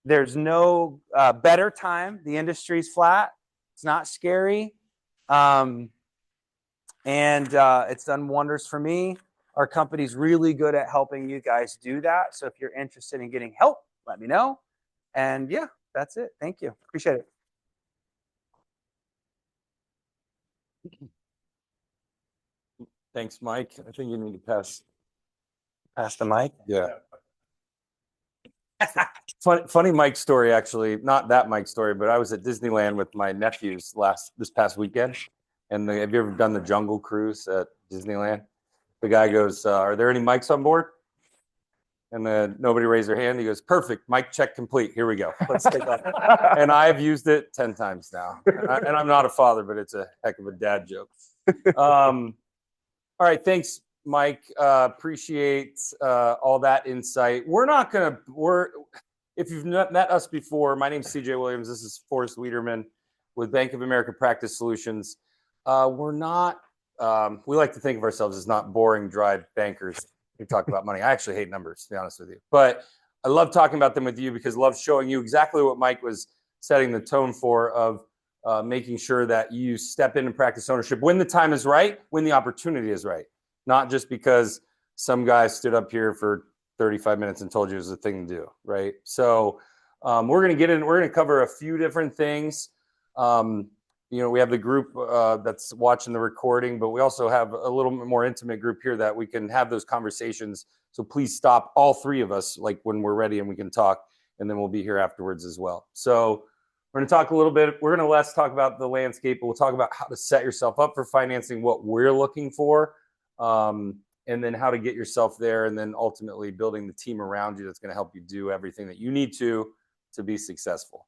There's no better time. The industry's flat. It's not scary. And it's done wonders for me. Our company's really good at helping you guys do that. So if you're interested in getting help, let me know. And yeah, that's it. Thank you. Appreciate it. Thanks, Mike. I think you need to pass. Pass the mic. Yeah. Funny Mike story, actually. Not that Mike story, but I was at Disneyland with my nephews this past weekend. And have you ever done the Jungle Cruise at Disneyland? The guy goes, "Are there any mics on board?" And then nobody raised their hand. He goes, "Perfect, mic check complete. Here we go. Let's take off." And I've used it 10 times now. And I'm not a father, but it's a heck of a dad joke. All right, thanks, Mike. Appreciate all that insight. If you've not met us before, my name's CJ Williams. This is Forrest Wiederman with Bank of America Practice Solutions. We're not, we like to think of ourselves as not boring, dry bankers who talk about money. I actually hate numbers, to be honest with you. But I love talking about them with you because I love showing you exactly what Mike was setting the tone for, of making sure that you step in and practice ownership when the time is right, when the opportunity is right. Not just because some guy stood up here for 35 minutes and told you it was a thing to do, right? So we're going to get in, we're going to cover a few different things. We have the group that's watching the recording, but we also have a little bit more intimate group here that we can have those conversations. So please stop, all three of us, like when we're ready, and we can talk, and then we'll be here afterwards as well. So we're going to talk a little bit. We're going to less talk about the landscape, but we'll talk about how to set yourself up for financing, what we're looking for, and then how to get yourself there, and then ultimately building the team around you that's going to help you do everything that you need to be successful.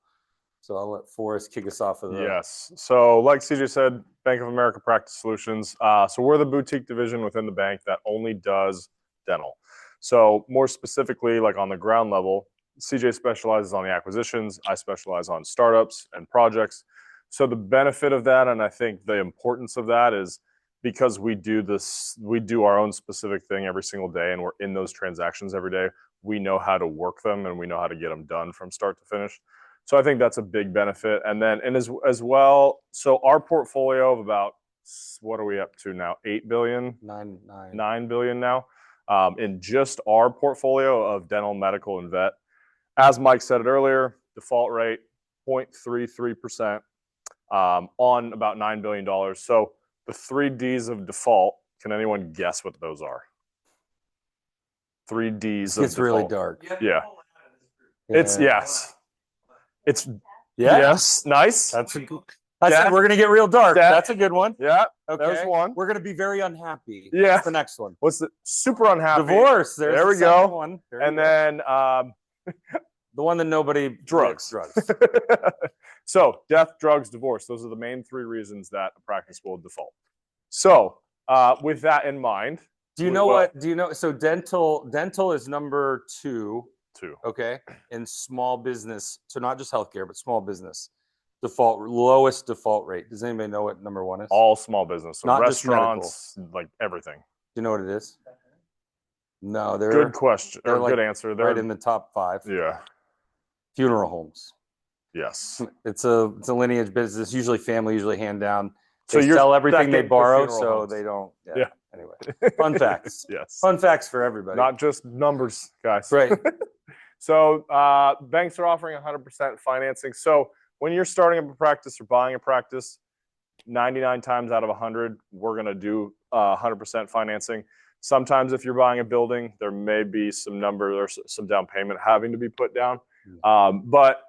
So I'll let Forrest kick us off with the Yes. So like CJ said, Bank of America Practice Solutions. So we're the boutique division within the bank that only does dental. So more specifically, like on the ground level, CJ specializes on the acquisitions. I specialize on startups and projects. So the benefit of that, and I think the importance of that, is because we do our own specific thing every single day, and we're in those transactions every day. We know how to work them, and we know how to get them done from start to finish. So I think that's a big benefit. And then, and as well, so our portfolio of about, what are we up to now? 8 billion, 9 billion now, in just our portfolio of dental, medical, and vet. As Mike said it earlier, default rate 0.33%, on about $9 billion. So the 3 Ds of default, can anyone guess what those are? 3 Ds of It's default. really dark. Yeah. It's, yes. It's, Yeah. yes. Nice. That's a good. I said we're gonna get real dark. Death. That's a good one. Yeah. Okay. There's one. We're gonna be very unhappy. Yeah. What's the next one? What's the super unhappy? Divorce. There's There the we second go. one. There And you go. then the one that nobody drugs. Drugs. So death, drugs, divorce. Those are the main 3 reasons that a practice will default. So with that in mind, Do you know what? Do you know? So dental is number 2. 2. Okay. In small business, so not just healthcare, but small business lowest default rate. Does anybody know what number 1 is? All small business. So Not just restaurants, like everything. Do you know what it is? No, they're Good question. they're Or like good answer. They're right in the top 5. Yeah. Funeral homes. Yes. It's a lineage business, usually family, usually hand down. So They you're sell everything they second to borrow, funeral so homes. they don't. Yeah. Anyway, fun facts. Yes. Fun facts for everybody. Not just numbers, guys. Right. So banks are offering 100% financing. So when you're starting up a practice or buying a practice, 99 times out of 100, we're going to do 100% financing. Sometimes if you're buying a building, there may be some down payment having to be put down. But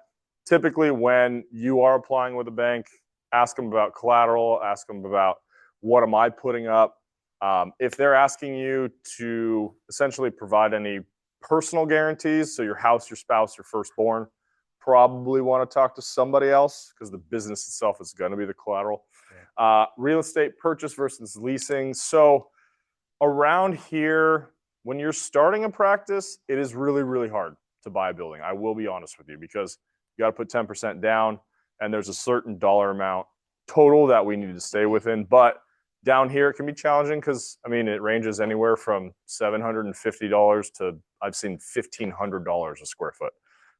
typically when you are applying with a bank, ask them about collateral, ask them about what am I putting up. If they're asking you to essentially provide any personal guarantees, so your house, your spouse, your firstborn, probably want to talk to somebody else because the business itself is going to be the collateral. Real estate purchase versus leasing. So around here, when you're starting a practice, it is really, really hard to buy a building. I will be honest with you, because you got to put 10% down, and there's a certain dollar amount total that we need to stay within. But down here, it can be challenging because, I mean, it ranges anywhere from $750 to, I've seen $1,500 a square foot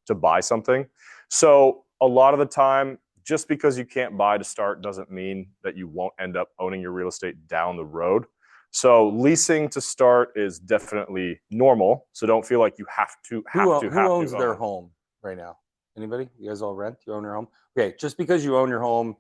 to buy something. So a lot of the time, just because you can't buy to start doesn't mean that you won't end up owning your real estate down the road. So leasing to start is definitely normal. So don't feel like you have to. Who owns their home right now? Anybody? You guys all rent? You own your home? Okay, just because you own your home,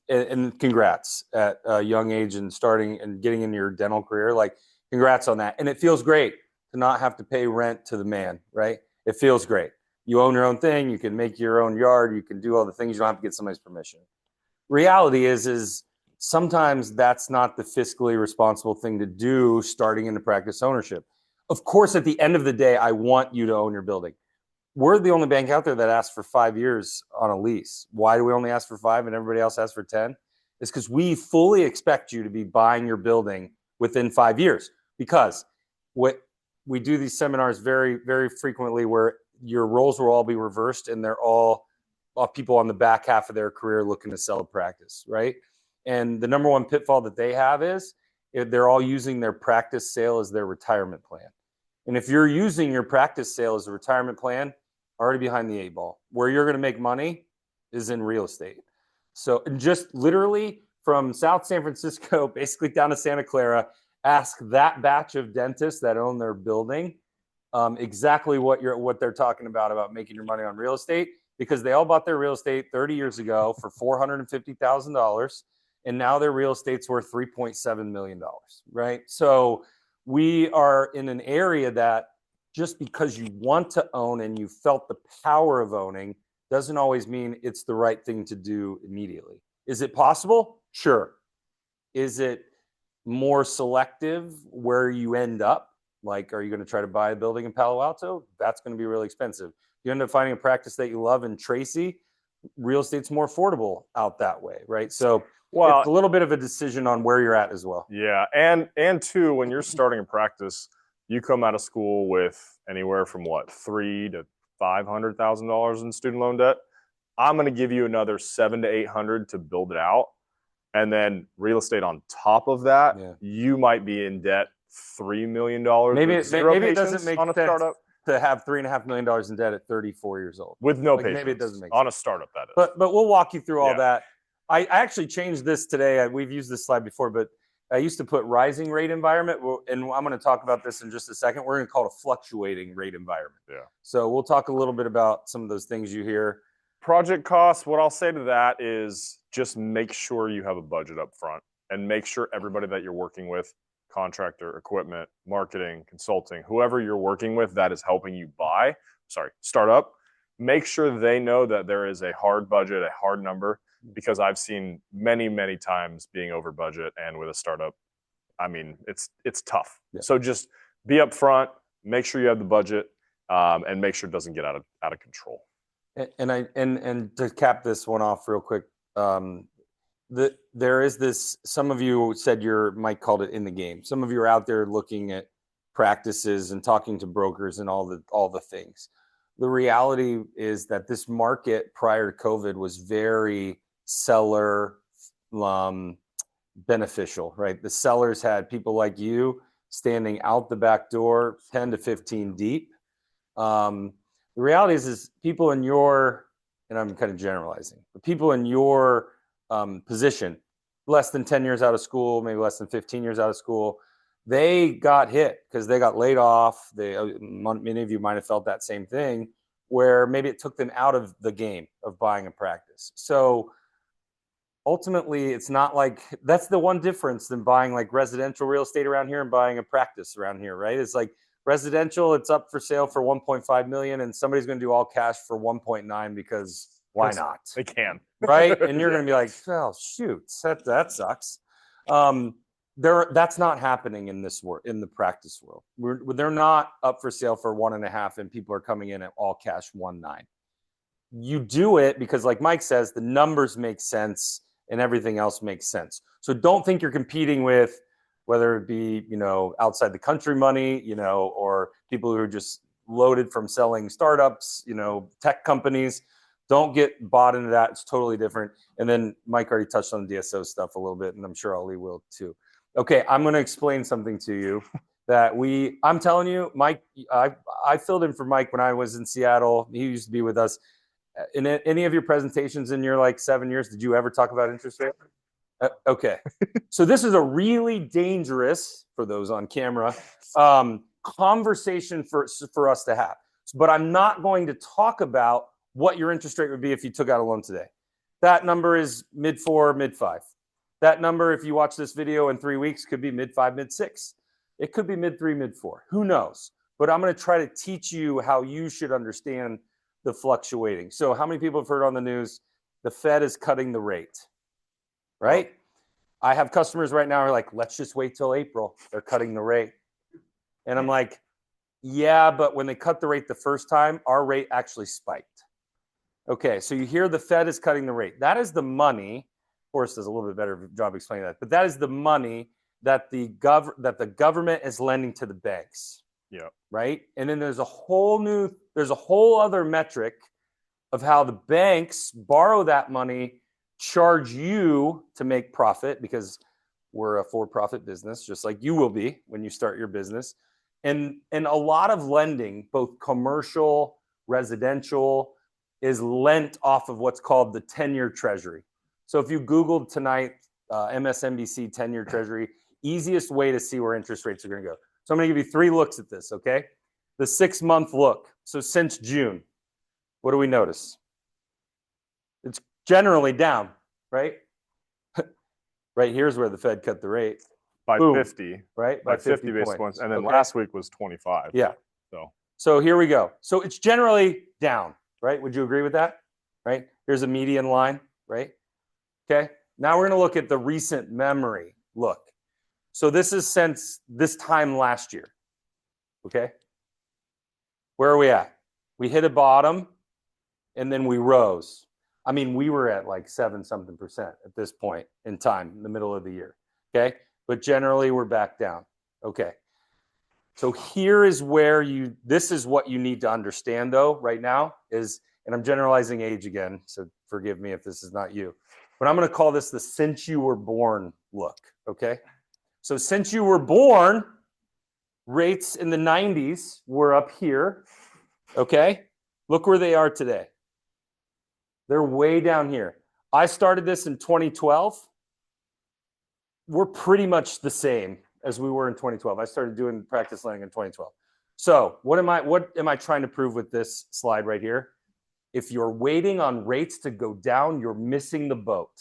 and congrats at a young age and starting and getting into your dental career. Like, congrats on that. And it feels great to not have to pay rent to the man, right? It feels great. You own your own thing. You can make your own yard. You can do all the things. You don't have to get somebody's permission. Reality is sometimes that's not the fiscally responsible thing to do starting into practice ownership. Of course, at the end of the day, I want you to own your building. We're the only bank out there that asks for 5 years on a lease. Why do we only ask for 5 and everybody else asks for 10? It's because we fully expect you to be buying your building within 5 years. Because what we do these seminars very, very frequently where your roles will all be reversed and they're all people on the back half of their career looking to sell a practice, right? And the number one pitfall that they have is they're all using their practice sale as their retirement plan. And if you're using your practice sale as a retirement plan, already behind the 8 ball. Where you're going to make money is in real estate. So just literally from South San Francisco, basically down to Santa Clara, ask that batch of dentists that own their building exactly what they're talking about making your money on real estate, because they all bought their real estate 30 years ago for $450,000, and now their real estate's worth $3.7 million, right? So we are in an area that just because you want to own and you felt the power of owning doesn't always mean it's the right thing to do immediately. Is it possible? Sure. Is it more selective where you end up. Like, are you going to try to buy a building in Palo Alto? That's going to be really expensive. You end up finding a practice that you love in Tracy, real estate's more affordable out that way, right? So Well, it's a little bit of a decision on where you're at as well. yeah, and two, when you're starting a practice, you come out of school with anywhere from what, $300,000 to $500,000 in student loan debt. I'm going to give you another $700,000 to $800,000 to build it out, and then real estate on top of that. Yeah. You might be in debt $3 million. Maybe with zero it doesn't patience make on a sense startup to have $3.5 million in debt at 34 years old. with no Like, patience. maybe it doesn't make on a sense. startup. That is. But we'll walk you through all Yeah. that. I actually changed this today. We've used this slide before, but I used to put rising rate environment, and I'm going to talk about this in just a second. We're going to call it a fluctuating rate environment. Yeah. So we'll talk a little bit about some of those things you hear. Project costs, what I'll say to that is just make sure you have a budget up front and make sure everybody that you're working with, contractor, equipment, marketing, consulting, whoever you're working with that is helping you start up, make sure they know that there is a hard budget, a hard number, because I've seen many, many times being over budget, and with a startup, I mean, it's tough. Yeah. So just be upfront, make sure you have the budget, and make sure it doesn't get out of control. And to cap this one off real quick, there is this. Some of you said Mike called it in the game. Some of you are out there looking at practices and talking to brokers and all the things. The reality is that this market prior to COVID was very seller beneficial, right? The sellers had people like you standing out the back door 10 to 15 deep. The reality is people in your, and I'm kind of generalizing, but people in your position, less than 10 years out of school, maybe less than 15 years out of school, they got hit because they got laid off. Many of you might have felt that same thing, where maybe it took them out of the game of buying a practice. So ultimately, it's not like, that's the one difference than buying like residential real estate around here and buying a practice around here, right? It's like residential, it's up for sale for 1.5 million, and somebody's going to do all cash for 1.9 because why not? They can. Right? And you're going to be like, well, shoot, that sucks. That's not happening in the practice world. They're not up for sale for 1.5, and people are coming in at all cash 1.9. You do it because, like Mike says, the numbers make sense and everything else makes sense. So don't think you're competing with, whether it be, outside the country money, or people who are just loaded from selling startups, tech companies. Don't get bought into that. It's totally different. And then Mike already touched on the DSO stuff a little bit, and I'm sure Ollie will too. Okay, I'm going to explain something to you that I'm telling you, Mike, I filled in for Mike when I was in Seattle. He used to be with us. In any of your presentations in your 7 years, did you ever talk about interest rate? Okay. So this is a really dangerous, for those on camera, conversation for us to have. But I'm not going to talk about what your interest rate would be if you took out a loan today. That number is mid-4, mid-5. That number, if you watch this video in 3 weeks, could be mid-5, mid-6. It could be mid-3, mid-4. Who knows? But I'm going to try to teach you how you should understand the fluctuating. So how many people have heard on the news, the Fed is cutting the rate, right? Oh. I have customers right now who are like, let's just wait till April. They're cutting the rate. And I'm like, yeah, but when they cut the rate the first time, our rate actually spiked. Okay, so you hear the Fed is cutting the rate. That is the money. Forrest does a little bit better job explaining that, but that is the money that the government is lending to the banks. Yeah. Right. And then there's a whole other metric of how the banks borrow that money, charge you to make profit, because we're a for-profit business, just like you will be when you start your business. And a lot of lending, both commercial, residential, is lent off of what's called the 10-year treasury. So if you Googled tonight, MSNBC 10-year treasury, easiest way to see where interest rates are going to go. So I'm going to give you 3 looks at this, okay? The 6-month look. So since June, what do we notice? It's generally down, right? Right here's where the Fed cut the rate. By Boom. 50. Right? By 50 basis points. And then Okay. last week was 25. Yeah. So here we go. So it's generally down, right? Would you agree with that? Right? Here's a median line, right? Okay. Now we're going to look at the recent memory look. So this is since this time last year. Okay. Where are we at? We hit a bottom and then we rose. I mean, we were at like 7-something% at this point in time, in the middle of the year. Okay. But generally we're back down. Okay. So here is where this is what you need to understand though, right now is, and I'm generalizing age again, so forgive me if this is not you, but I'm going to call this the since you were born look. Okay. So since you were born, rates in the 90s were up here. Okay. Look where they are today. They're way down here. I started this in 2012. We're pretty much the same as we were in 2012. I started doing practice lending in 2012. So what am I trying to prove with this slide right here? If you're waiting on rates to go down, you're missing the boat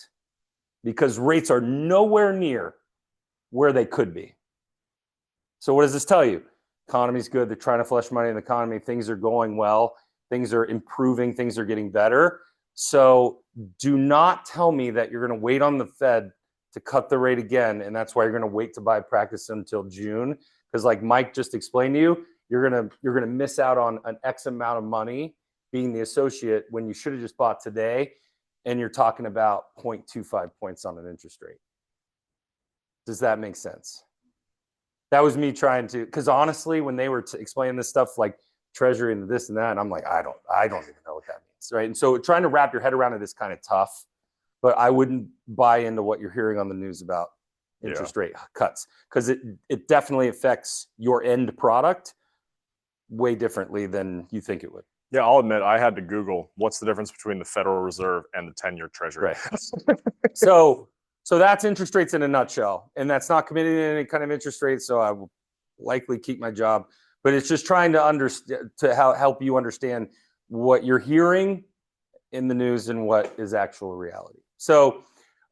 because rates are nowhere near where they could be. So what does this tell you? Economy's good. They're trying to flush money in the economy. Things are going well. Things are improving. Things are getting better. So do not tell me that you're going to wait on the Fed to cut the rate again, and that's why you're going to wait to buy practice until June. Because like Mike just explained to you, you're gonna miss out on an X amount of money being the associate when you should have just bought today, and you're talking about 0.25 points on an interest rate. Does that make sense? That was me trying to, because honestly, when they were explaining this stuff like treasury and this and that, and I'm like, I don't even know what that means, right? And so trying to wrap your head around it is kind of tough, but I wouldn't buy into what you're hearing on the news about interest rate cuts, because it definitely affects your end product way differently than you think it would. Yeah, I'll admit I had to Google what's the difference between the Federal Reserve and the 10-year Treasury. Right. So that's interest rates in a nutshell, and that's not committing to any kind of interest rate. So I will likely keep my job, but it's just trying to understand, to help you understand what you're hearing in the news and what is actual reality. So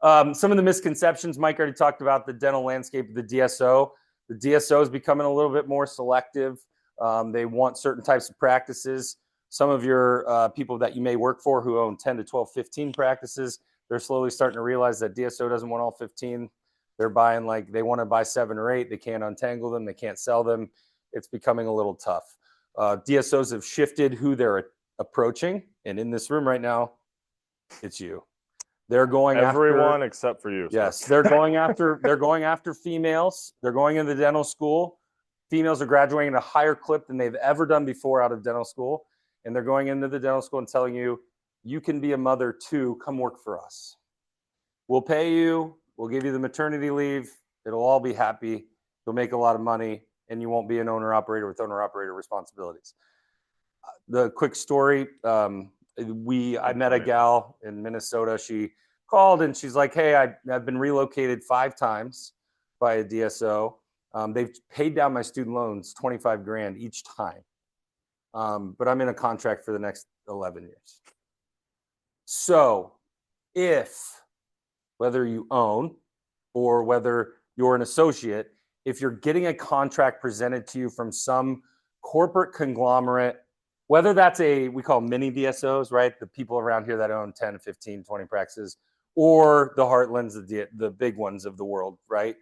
some of the misconceptions, Mike already talked about the dental landscape of the DSO. The DSO is becoming a little bit more selective. They want certain types of practices. Some of your people that you may work for who own 10 to 12, 15 practices, they're slowly starting to realize that DSO doesn't want all 15. They're buying, like, they want to buy 7 or 8. They can't untangle them. They can't sell them. It's becoming a little tough. DSOs have shifted who they're approaching. And in this room right now, it's you. They're going everyone except for you. Yes, they're going after females. They're going into dental school. Females are graduating at a higher clip than they've ever done before out of dental school. And they're going into the dental school and telling you, you can be a mother too. Come work for us. We'll pay you. We'll give you the maternity leave. It'll all be happy. You'll make a lot of money, and you won't be an owner-operator with owner-operator responsibilities. The quick story, I met a gal in Minnesota. She called and she's like, hey, I've been relocated 5 times by a DSO. They've paid down my student loans $25,000 each time. But I'm in a contract for the next 11 years. So whether you own or whether you're an associate, if you're getting a contract presented to you from some corporate conglomerate, whether that's we call mini DSOs, right? The people around here that own 10, 15, 20 practices, or the Heartlands, the big ones of the world, right?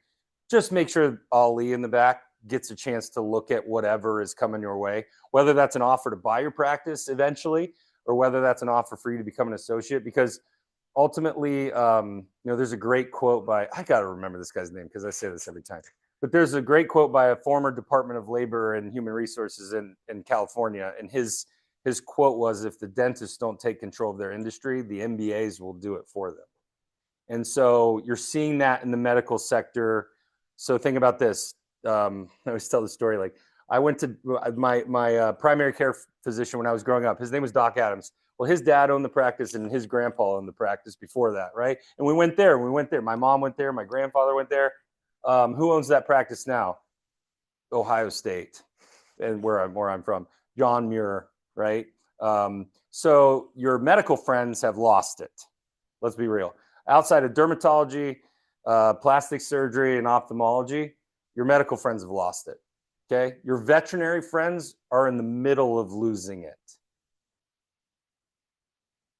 Just make sure Ali in the back gets a chance to look at whatever is coming your way, whether that's an offer to buy your practice eventually, or whether that's an offer for you to become an associate. Because ultimately, there's a great quote by, I got to remember this guy's name because I say this every time, but there's a great quote by a former Department of Labor and Human Resources in California. And his quote was, if the dentists don't take control of their industry, the MBAs will do it for them. And so you're seeing that in the medical sector. So think about this. I always tell the story, like, I went to my primary care physician when I was growing up. His name was Doc Adams. Well, his dad owned the practice and his grandpa owned the practice before that, right? And we went there. My mom went there. My grandfather went there. Who owns that practice now? Ohio State, and where I'm from, John Muir, right? So your medical friends have lost it. Let's be real. Outside of dermatology, plastic surgery, and ophthalmology, your medical friends have lost it. Okay, your veterinary friends are in the middle of losing it.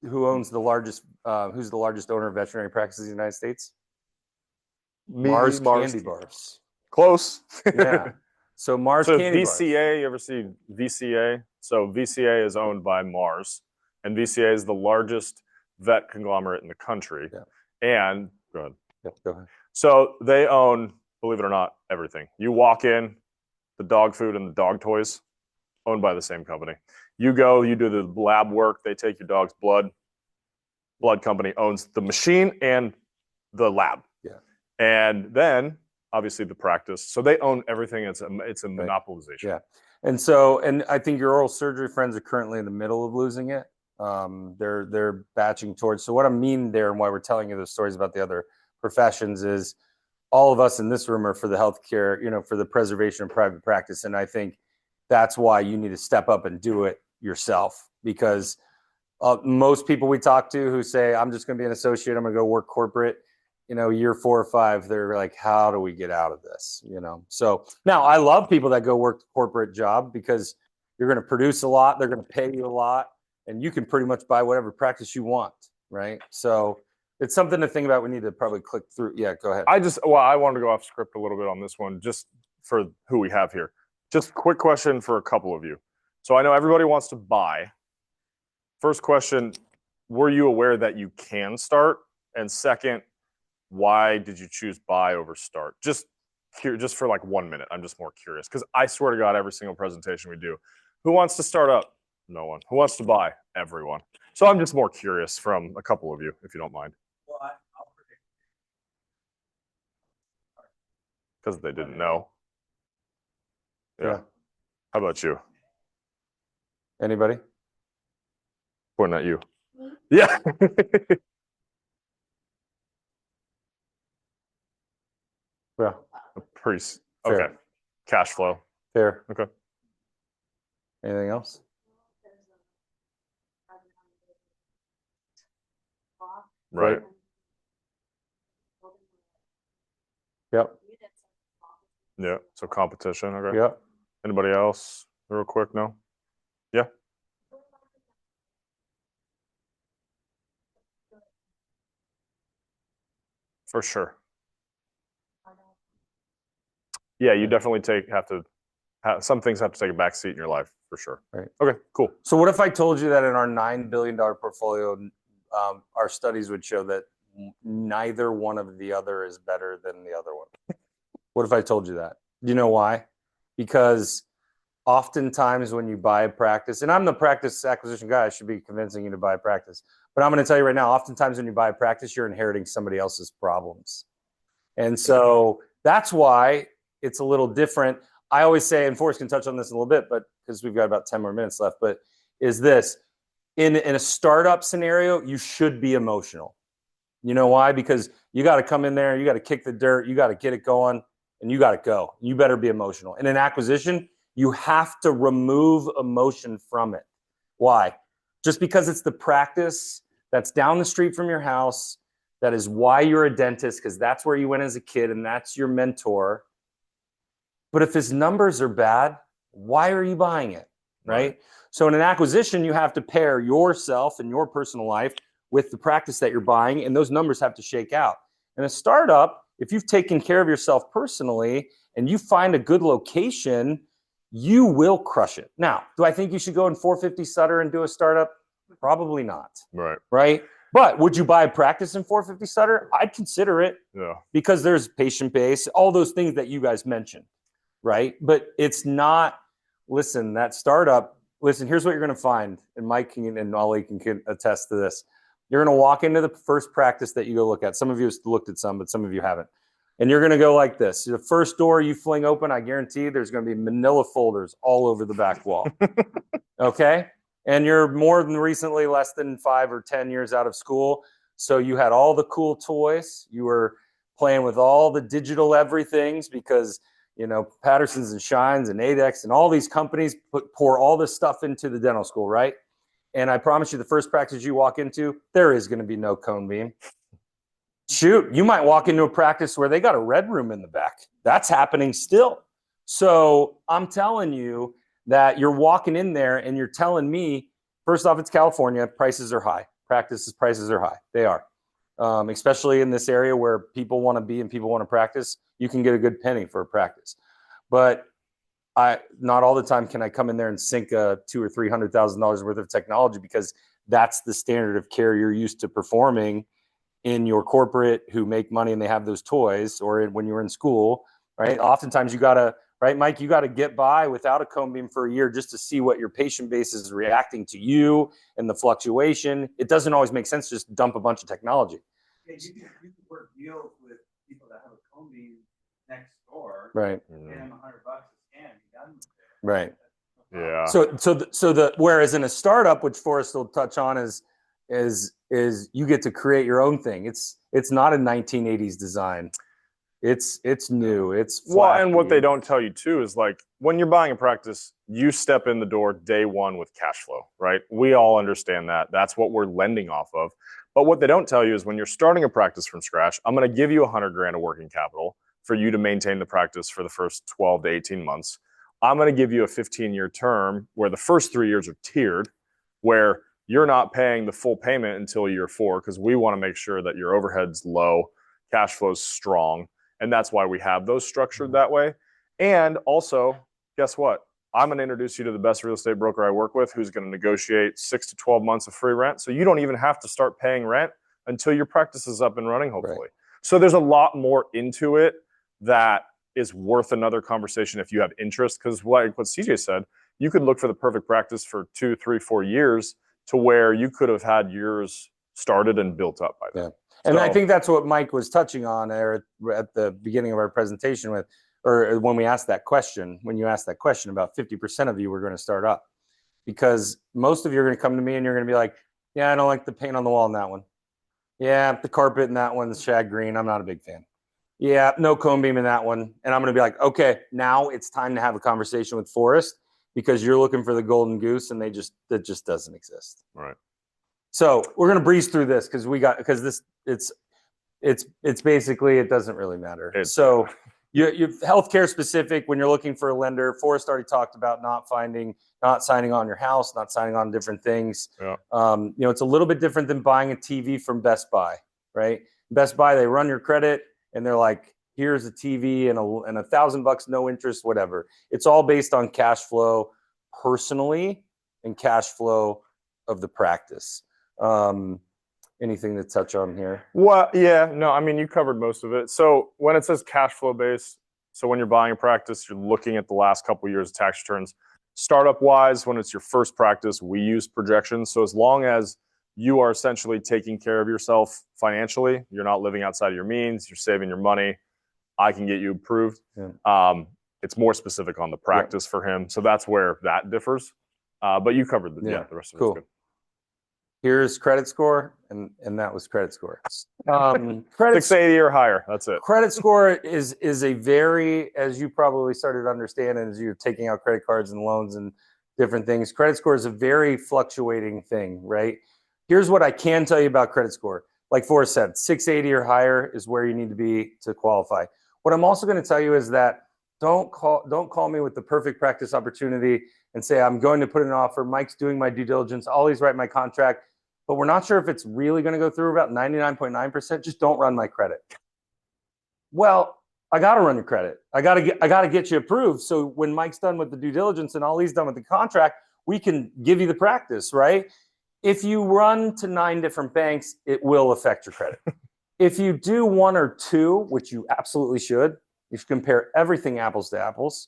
Who's the largest owner of veterinary practices in the United States? Mars Candy Bars. Close. Yeah. So Mars So candy bars. VCA, you ever see VCA? So VCA is owned by Mars, and VCA is the largest vet conglomerate in the country. Yeah. And go ahead. Yeah, go ahead. So they own, believe it or not, everything. You walk in, the dog food and the dog toys, owned by the same company. You go, you do the lab work, they take your dog's blood. Blood company owns the machine and the lab. Yeah. And then obviously the practice. So they own everything. It's a monopolization. Yeah. And I think your oral surgery friends are currently in the middle of losing it. They're batching towards. So what I mean there, and why we're telling you the stories about the other professions, is all of us in this room are for the healthcare, for the preservation of private practice. And I think that's why you need to step up and do it yourself, because most people we talk to who say, I'm just going to be an associate, I'm going to go work corporate, year 4 or 5, they're like, how do we get out of this? So now I love people that go work the corporate job, because you're going to produce a lot, they're going to pay you a lot, and you can pretty much buy whatever practice you want, right? So it's something to think about. We need to probably click through. Yeah, go ahead. I wanted to go off script a little bit on this one, just for who we have here. Just quick question for a couple of you. So I know everybody wants to buy. First question, were you aware that you can start? And second, why did you choose buy over start? Just for like 1 minute. I'm just more curious, because I swear to God, every single presentation we do, who wants to start up? No one. Who wants to buy? Everyone. So I'm just more curious from a couple of you, if you don't mind. Well, I'll predict. Because they didn't know. Yeah. How about you? Anybody? Pointing at you. Yeah. Yeah. Pretty. Fair. Okay. Cash flow. Fair. Okay. Anything else? Right. Yep. Yeah. So competition. Okay. Yep. Anybody else? Real quick. No. Yeah. For sure. Yeah, you definitely some things have to take a back seat in your life, for sure. Right. Okay, cool. So what if I told you that in our $9 billion portfolio, our studies would show that neither one of the other is better than the other one? What if I told you that? Do you know why? Because oftentimes when you buy a practice, and I'm the practice acquisition guy, I should be convincing you to buy a practice. But I'm going to tell you right now, oftentimes when you buy a practice, you're inheriting somebody else's problems. And so that's why it's a little different. I always say, and Forrest can touch on this in a little bit, but because we've got about 10 more minutes left, but is this, in a startup scenario, you should be emotional. You know why? Because you got to come in there, you got to kick the dirt, you got to get it going, and you got to go. You better be emotional. In an acquisition, you have to remove emotion from it. Why? Just because it's the practice that's down the street from your house, that is why you're a dentist, because that's where you went as a kid and that's your mentor. But if his numbers are bad, why are you buying it, right? So in an acquisition, you have to pair yourself and your personal life with the practice that you're buying, and those numbers have to shake out. In a startup, if you've taken care of yourself personally and you find a good location, you will crush it. Now, do I think you should go in 450 Sutter and do a startup? Probably not. Right? But would you buy a practice in 450 Sutter? I'd consider it. Yeah. Because there's patient base, all those things that you guys mentioned, right? But it's not, listen, that startup, here's what you're going to find, and Mike and Ollie can attest to this. You're going to walk into the first practice that you go look at. Some of you have looked at some, but some of you haven't. And you're going to go like this. The first door you fling open, I guarantee there's going to be manila folders all over the back wall. Okay? And you're more than recently less than 5 or 10 years out of school. So you had all the cool toys. You were playing with all the digital everythings because, Patterson's and Shines and Adex and all these companies pour all this stuff into the dental school, right? And I promise you, the first practice you walk into, there is going to be no cone beam. Shoot, you might walk into a practice where they got a red room in the back. That's happening still. So I'm telling you that you're walking in there and you're telling me, first off, it's California, prices are high. Prices are high. They are. especially in this area where people want to be and people want to practice. You can get a good penny for a practice, but not all the time can I come in there and sink a $200,000 or $300,000 worth of technology, because that's the standard of care you're used to performing in your corporate who make money and they have those toys, or when you're in school, right? Oftentimes you gotta, right, Mike, you gotta get by without a cone beam for a year just to see what your patient base is reacting to you and the fluctuation. It doesn't always make sense to just dump a bunch of technology. Yeah, you could work deals with people that have a cone beam next door. Right. Pay them $100 a scan, be done with it. Right. Yeah. So whereas in a startup, which Forrest will touch on, is you get to create your own thing. It's not a 1980s design. It's new. It's Well, and what flashy. they don't tell you too is, like, when you're buying a practice, you step in the door day one with cash flow, right? We all understand that. That's what we're lending off of. But what they don't tell you is when you're starting a practice from scratch, I'm going to give you $100,000 of working capital for you to maintain the practice for the first 12 to 18 months. I'm going to give you a 15-year term where the first 3 years are tiered, where you're not paying the full payment until year 4, because we want to make sure that your overhead's low, cash flow's strong. And that's why we have those structured that way. And also, guess what? I'm going to introduce you to the best real estate broker I work with, who's going to negotiate 6 to 12 months of free rent. So you don't even have to start paying rent until your practice is up and running, hopefully. Right. So there's a lot more into it that is worth another conversation if you have interest. Because like what CJ said, you could look for the perfect practice for 2, 3, 4 years to where you could have had yours started and built up by then. Yeah. And I So- think that's what Mike was touching on there at the beginning of our presentation with, or when we asked that question, when you asked that question, about 50% of you were going to start up, because most of you are going to come to me and you're going to be like, yeah, I don't like the paint on the wall in that one. Yeah, the carpet in that one's shag green. I'm not a big fan. Yeah, no cone beam in that one. And I'm going to be like, okay, now it's time to have a conversation with Forrest, because you're looking for the golden goose and that just doesn't exist. Right. So we're going to breeze through this because this it's basically, it doesn't really matter. So you healthcare specific, when you're looking for a lender, Forrest already talked about not signing on your house, not signing on different things. Yeah. It's a little bit different than buying a TV from Best Buy, right? Best Buy, they run your credit and they're like, here's a TV and $1,000 no interest, whatever. It's all based on cash flow personally and cash flow of the practice. Anything to touch on here? Well, yeah, no, I mean, you covered most of it. So when it says cash flow based, so when you're buying a practice, you're looking at the last couple of years of tax returns. Startup wise, when it's your first practice, we use projections. So as long as you are essentially taking care of yourself financially, you're not living outside of your means, you're saving your money, I can get you approved. Yeah. It's more specific on the practice for him. So that's where that differs. But you covered the rest of Cool. it's good. Here's credit score, and that was credit score. Credit 680 or higher. That's it. Credit score is a very, as you probably started to understand, and as you're taking out credit cards and loans and different things, credit score is a very fluctuating thing, right? Here's what I can tell you about credit score. Like Forrest said, 680 or higher is where you need to be to qualify. What I'm also going to tell you is that don't call me with the perfect practice opportunity and say, I'm going to put in an offer. Mike's doing my due diligence. I'll always write my contract, but we're not sure if it's really going to go through. About 99.9%. Just don't run my credit. Well, I got to run your credit. I got to get you approved. So when Mike's done with the due diligence and all he's done with the contract, we can give you the practice, right? If you run to 9 different banks, it will affect your credit. If you do 1 or 2, which you absolutely should, you should compare everything apples to apples.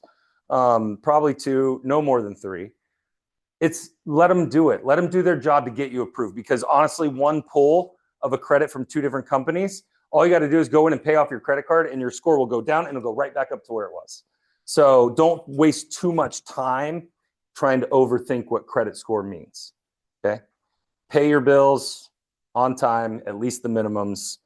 Probably 2, no more than 3. Let them do it. Let them do their job to get you approved. Because honestly, 1 pull of a credit from 2 different companies, all you got to do is go in and pay off your credit card, and your score will go down and it'll go right back up to where it was. So don't waste too much time trying to overthink what credit score means. Okay, pay your bills on time, at least the minimums.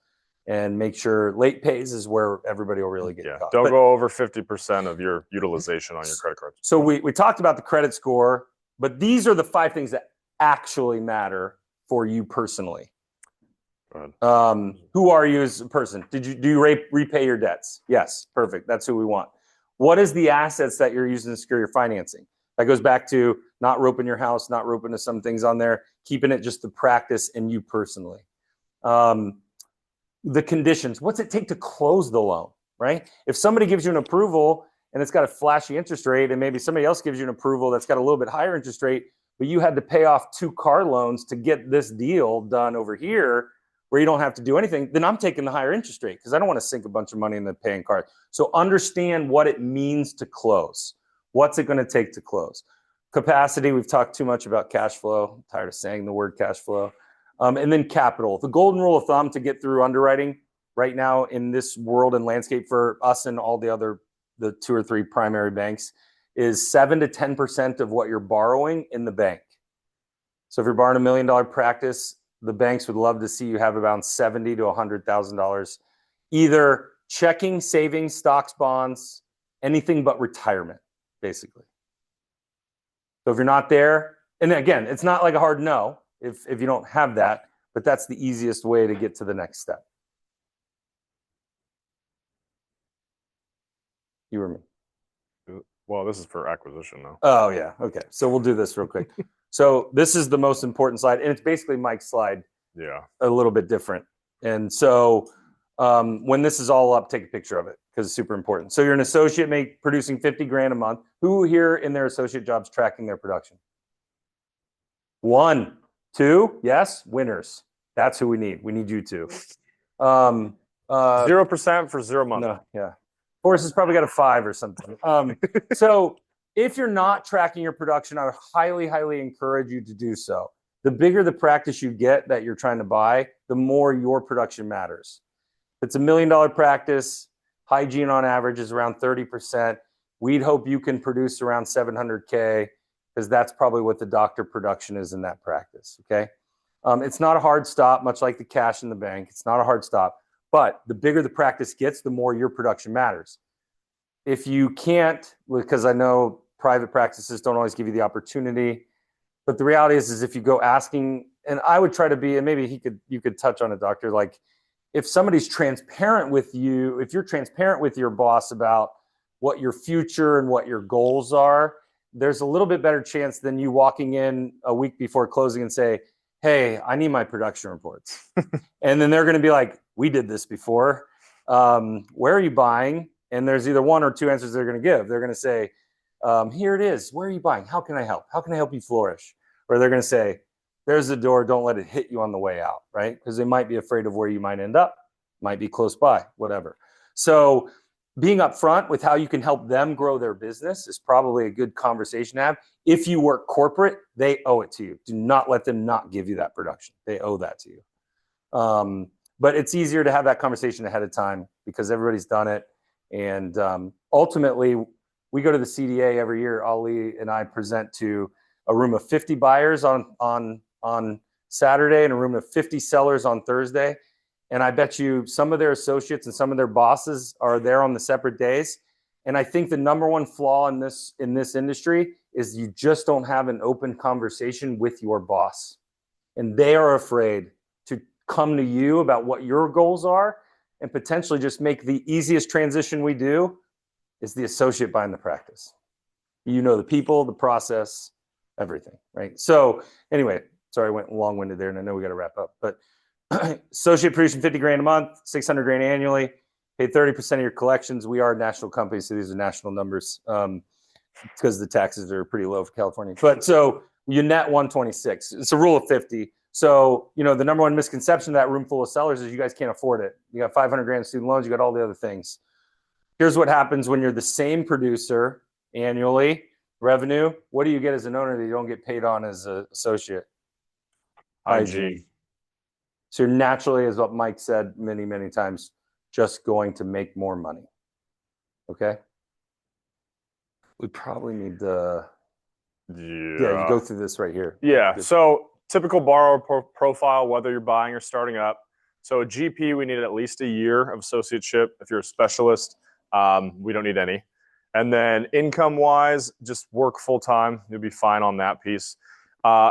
And make sure late pays is where everybody will really get caught. Don't go over 50% of your utilization on your credit card. So we talked about the credit score, but these are the 5 things that actually matter for you personally. Go ahead. Who are you as a person? Do you repay your debts? Yes, perfect. That's who we want. What is the assets that you're using to secure your financing? That goes back to not roping your house, not roping to some things on there, keeping it just the practice and you personally. the conditions. What's it take to close the loan, right? If somebody gives you an approval and it's got a flashy interest rate, and maybe somebody else gives you an approval that's got a little bit higher interest rate, but you had to pay off 2 car loans to get this deal done over here where you don't have to do anything, then I'm taking the higher interest rate because I don't want to sink a bunch of money into paying cars. So understand what it means to close. What's it going to take to close? Capacity, we've talked too much about cash flow. I'm tired of saying the word cash flow. And then capital. The golden rule of thumb to get through underwriting right now in this world and landscape for us and all the 2 or 3 primary banks is 7 to 10% of what you're borrowing in the bank. So if you're borrowing $1 million practice, the banks would love to see you have about $70,000 to $100,000, either checking, savings, stocks, bonds, anything but retirement, basically. So if you're not there, and again, it's not like a hard no if you don't have that, but that's the easiest way to get to the next step. You were me. Well, this is for acquisition though. Oh yeah. Okay. So we'll do this real quick. So this is the most important slide, and it's basically Mike's slide. Yeah. A little bit different. And so when this is all up, take a picture of it because it's super important. So you're an associate producing 50 grand a month. Who here in their associate jobs tracking their production? 1, 2, yes, winners. That's who we need. We need you two. 0% for 0 months. No, yeah. Forrest has probably got a 5 or something. So if you're not tracking your production, I would highly, highly encourage you to do so. The bigger the practice you get that you're trying to buy, the more your production matters. If it's $1 million practice, hygiene on average is around 30%. We'd hope you can produce around 700K because that's probably what the doctor production is in that practice, okay? It's not a hard stop, much like the cash in the bank. It's not a hard stop. But the bigger the practice gets, the more your production matters. If you can't, because I know private practices don't always give you the opportunity, but the reality is if you go asking, and I would try to be, and maybe you could touch on it, doctor, like if somebody's transparent with you, if you're transparent with your boss about what your future and what your goals are, there's a little bit better chance than you walking in a week before closing and say, hey, I need my production reports. And then they're going to be like, we did this before. Where are you buying? And there's either 1 or 2 answers they're going to give. They're going to say, here it is. Where are you buying? How can I help? How can I help you flourish? Or they're going to say, there's the door. Don't let it hit you on the way out, right? Because they might be afraid of where you might end up, might be close by, whatever. So being upfront with how you can help them grow their business is probably a good conversation to have. If you work corporate, they owe it to you. Do not let them not give you that production. They owe that to you. But it's easier to have that conversation ahead of time because everybody's done it. And ultimately, we go to the CDA every year. Ali and I present to a room of 50 buyers on Saturday and a room of 50 sellers on Thursday. And I bet you some of their associates and some of their bosses are there on the separate days. And I think the number one flaw in this industry is you just don't have an open conversation with your boss. And they are afraid to come to you about what your goals are and potentially just make the easiest transition we do is the associate buying the practice. You know the people, the process, everything, right? So anyway, sorry I went long-winded there and I know we got to wrap up, but associate producing 50 grand a month, 600 grand annually, pay 30% of your collections. We are a national company, so these are national numbers because the taxes are pretty low for California. But so you net 126. It's a rule of 50. So, you know, the number one misconception of that room full of sellers is you guys can't afford it. You got 500 grand student loans, you got all the other things. Here's what happens when you're the same producer annually, revenue. What do you get as an owner that you don't get paid on as an associate? IG. So you're naturally, as what Mike said many, many times, just going to make more money. Okay? We probably need to, you go through this right here. Yeah. So typical borrower profile, whether you're buying or starting up. So a GP, we need at least a year of associateship. If you're a specialist, we don't need any. And then income-wise, just work full-time. You'll be fine on that piece.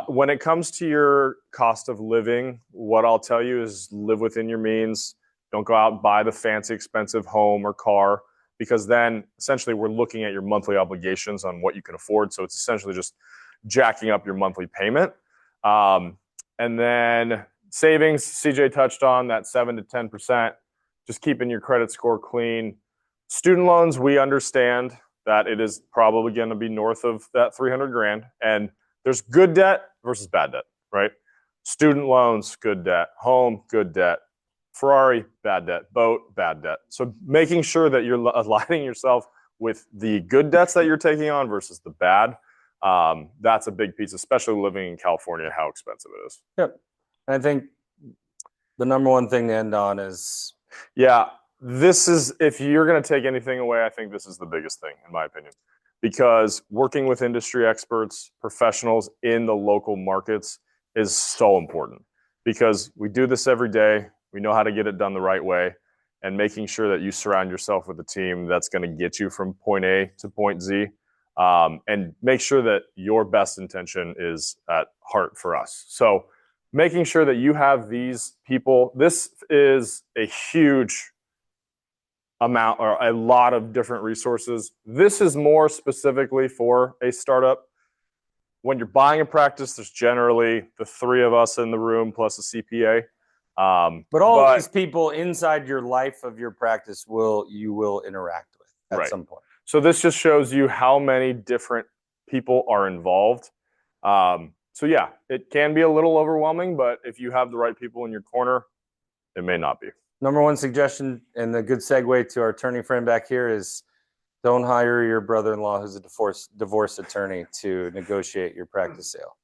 When it comes to your cost of living, what I'll tell you is live within your means. Don't go out and buy the fancy, expensive home or car, because then essentially we're looking at your monthly obligations on what you can afford. So it's essentially just jacking up your monthly payment. And then Savings, CJ touched on that 7 to 10%, just keeping your credit score clean. Student loans, we understand that it is probably going to be north of that 300 grand. And there's good debt versus bad debt, right? Student loans, good debt. Home, good debt. Ferrari, bad debt. Boat, bad debt. So making sure that you're aligning yourself with the good debts that you're taking on versus the bad, that's a big piece, especially living in California, how expensive it is. Yep. And I think the number one thing to end on is, yeah, this is, if you're going to take anything away, I think this is the biggest thing, in my opinion, because working with industry experts, professionals in the local markets is so important, because we do this every day. We know how to get it done the right way, and making sure that you surround yourself with a team that's going to get you from point A to point Z, and make sure that your best intention is at heart for us. So making sure that you have these people, this is a huge amount or a lot of different resources. This is more specifically for a startup. When you're buying a practice, there's generally the three of us in the room plus a CPA. but all these people inside your life of your practice you will interact with at Right. some point. So this just shows you how many different people are involved. So yeah, it can be a little overwhelming, but if you have the right people in your corner, it may not be. Number one suggestion, and a good segue to our attorney friend back here, is don't hire your brother-in-law who's a divorce attorney to negotiate your practice sale.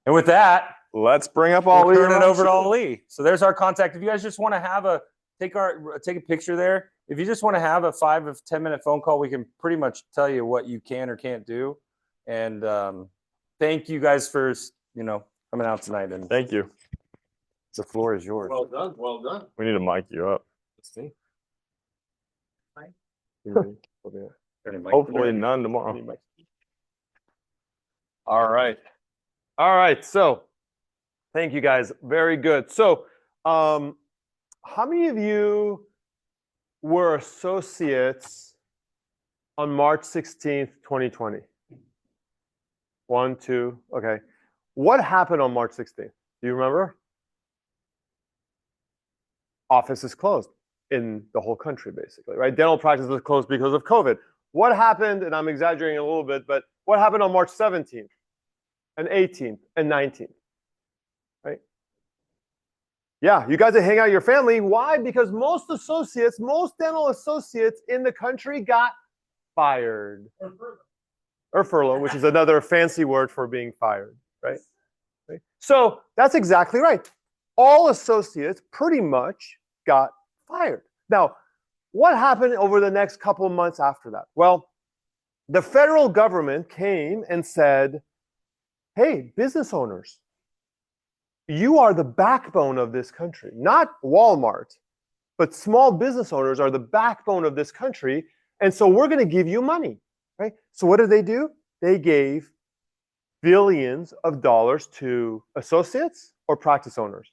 And with that, Let's bring up we'll Ali. turn it over to Ali. So there's our contact. If you guys just want to have take a picture there. If you just want to have a 5 or 10 minute phone call, we can pretty much tell you what you can or can't do. And thank you guys for coming out tonight. And Thank you. the floor is yours. Well done, well done. We need to mic you up. Let's see. Hopefully none tomorrow. All right. All right. So thank you guys. Very good. So how many of you were associates on March 16th, 2020? 1, 2. Okay. What happened on March 16th? Do you remember? Office is closed in the whole country, basically, right? Dental practice was closed because of COVID. What happened, and I'm exaggerating a little bit, but what happened on March 17th and 18th and 19th, right? Yeah, you guys are hanging out with your family. Why? Because most dental associates in the country got fired. Or furlough, which is another fancy word for being fired, right? So that's exactly right. All associates pretty much got fired. Now, what happened over the next couple of months after that? Well, the federal government came and said, hey, business owners, you are the backbone of this country. Not Walmart, but small business owners are the backbone of this country. And so we're going to give you money, right? So what did they do? They gave billions of dollars to associates or practice owners?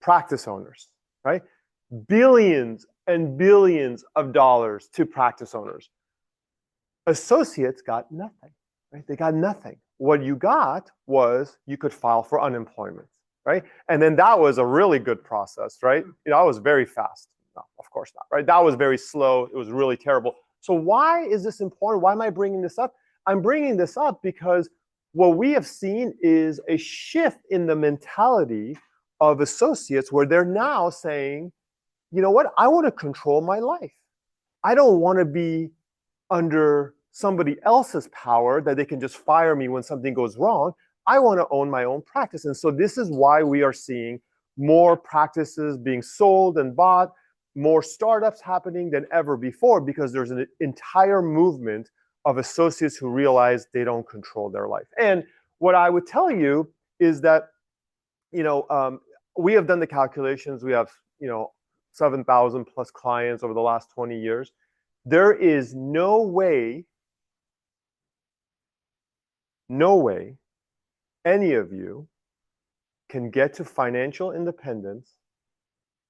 Practice owners, right? Billions and billions of dollars to practice owners. Associates got nothing, right? They got nothing. What you got was you could file for unemployment, right? And then that was a really good process, right? I was very fast. No, of course not, right? That was very slow. It was really terrible. So why is this important? Why am I bringing this up? I'm bringing this up because what we have seen is a shift in the mentality of associates where they're now saying, you know what? I want to control my life. I don't want to be under somebody else's power that they can just fire me when something goes wrong. I want to own my own practice. And so this is why we are seeing more practices being sold and bought, more startups happening than ever before, because there's an entire movement of associates who realize they don't control their life. And what I would tell you is that, we have done the calculations. We have, 7,000 plus clients over the last 20 years. There is no way any of you can get to financial independence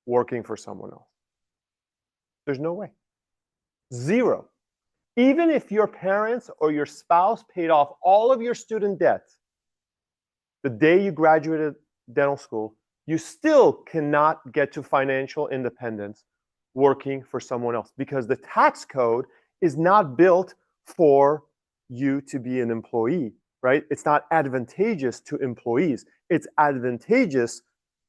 working for someone else. There's no way. Zero. Even if your parents or your spouse paid off all of your student debt the day you graduated dental school, you still cannot get to financial independence working for someone else because the tax code is not built for you to be an employee, right? It's not advantageous to employees. It's advantageous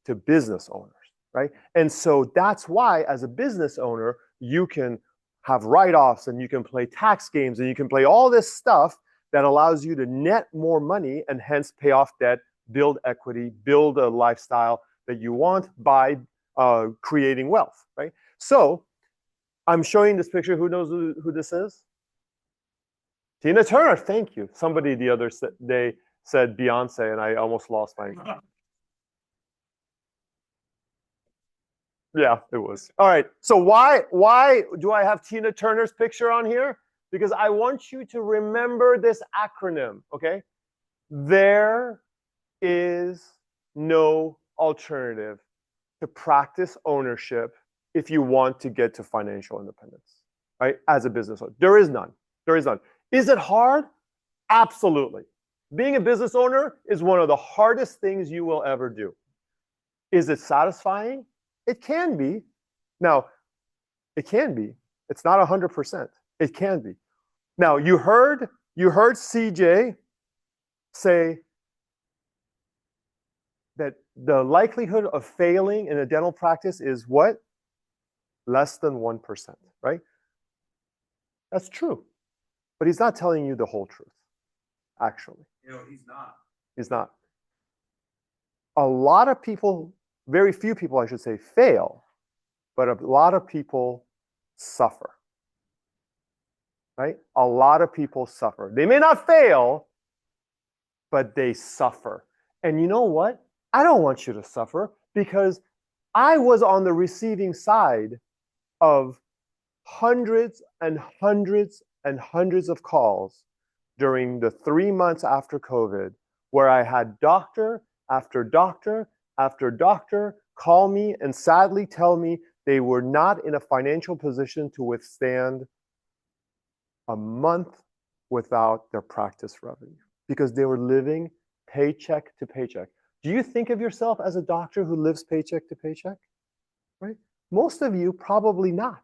to business owners, right? And so that's why as a business owner, you can have write-offs and you can play tax games and you can play all this stuff that allows you to net more money and hence pay off debt, build equity, build a lifestyle that you want by creating wealth, right? So I'm showing this picture. Who knows who this is? Tina Turner, thank you. Somebody the other day said Beyonce, and I almost lost my. Yeah, it was. All right. So why do I have Tina Turner's picture on here? Because I want you to remember this acronym, okay? There is no alternative to practice ownership if you want to get to financial independence, right? As a business owner. There is none. There is none. Is it hard? Absolutely. Being a business owner is one of the hardest things you will ever do. Is it satisfying? It can be. Now, it can be. It's not 100%. It can be. Now, you heard CJ say that the likelihood of failing in a dental practice is what? Less than 1%, right? That's true. But he's not telling you the whole truth, actually. He's not. He's not. A lot of people, very few people, I should say, fail, but a lot of people suffer, right? A lot of people suffer. They may not fail, but they suffer. And you know what? I don't want you to suffer because I was on the receiving side of hundreds and hundreds and hundreds of calls during the 3 months after COVID, where I had doctor after doctor after doctor call me and sadly tell me they were not in a financial position to withstand a month without their practice revenue because they were living paycheck to paycheck. Do you think of yourself as a doctor who lives paycheck to paycheck? Right? Most of you probably not,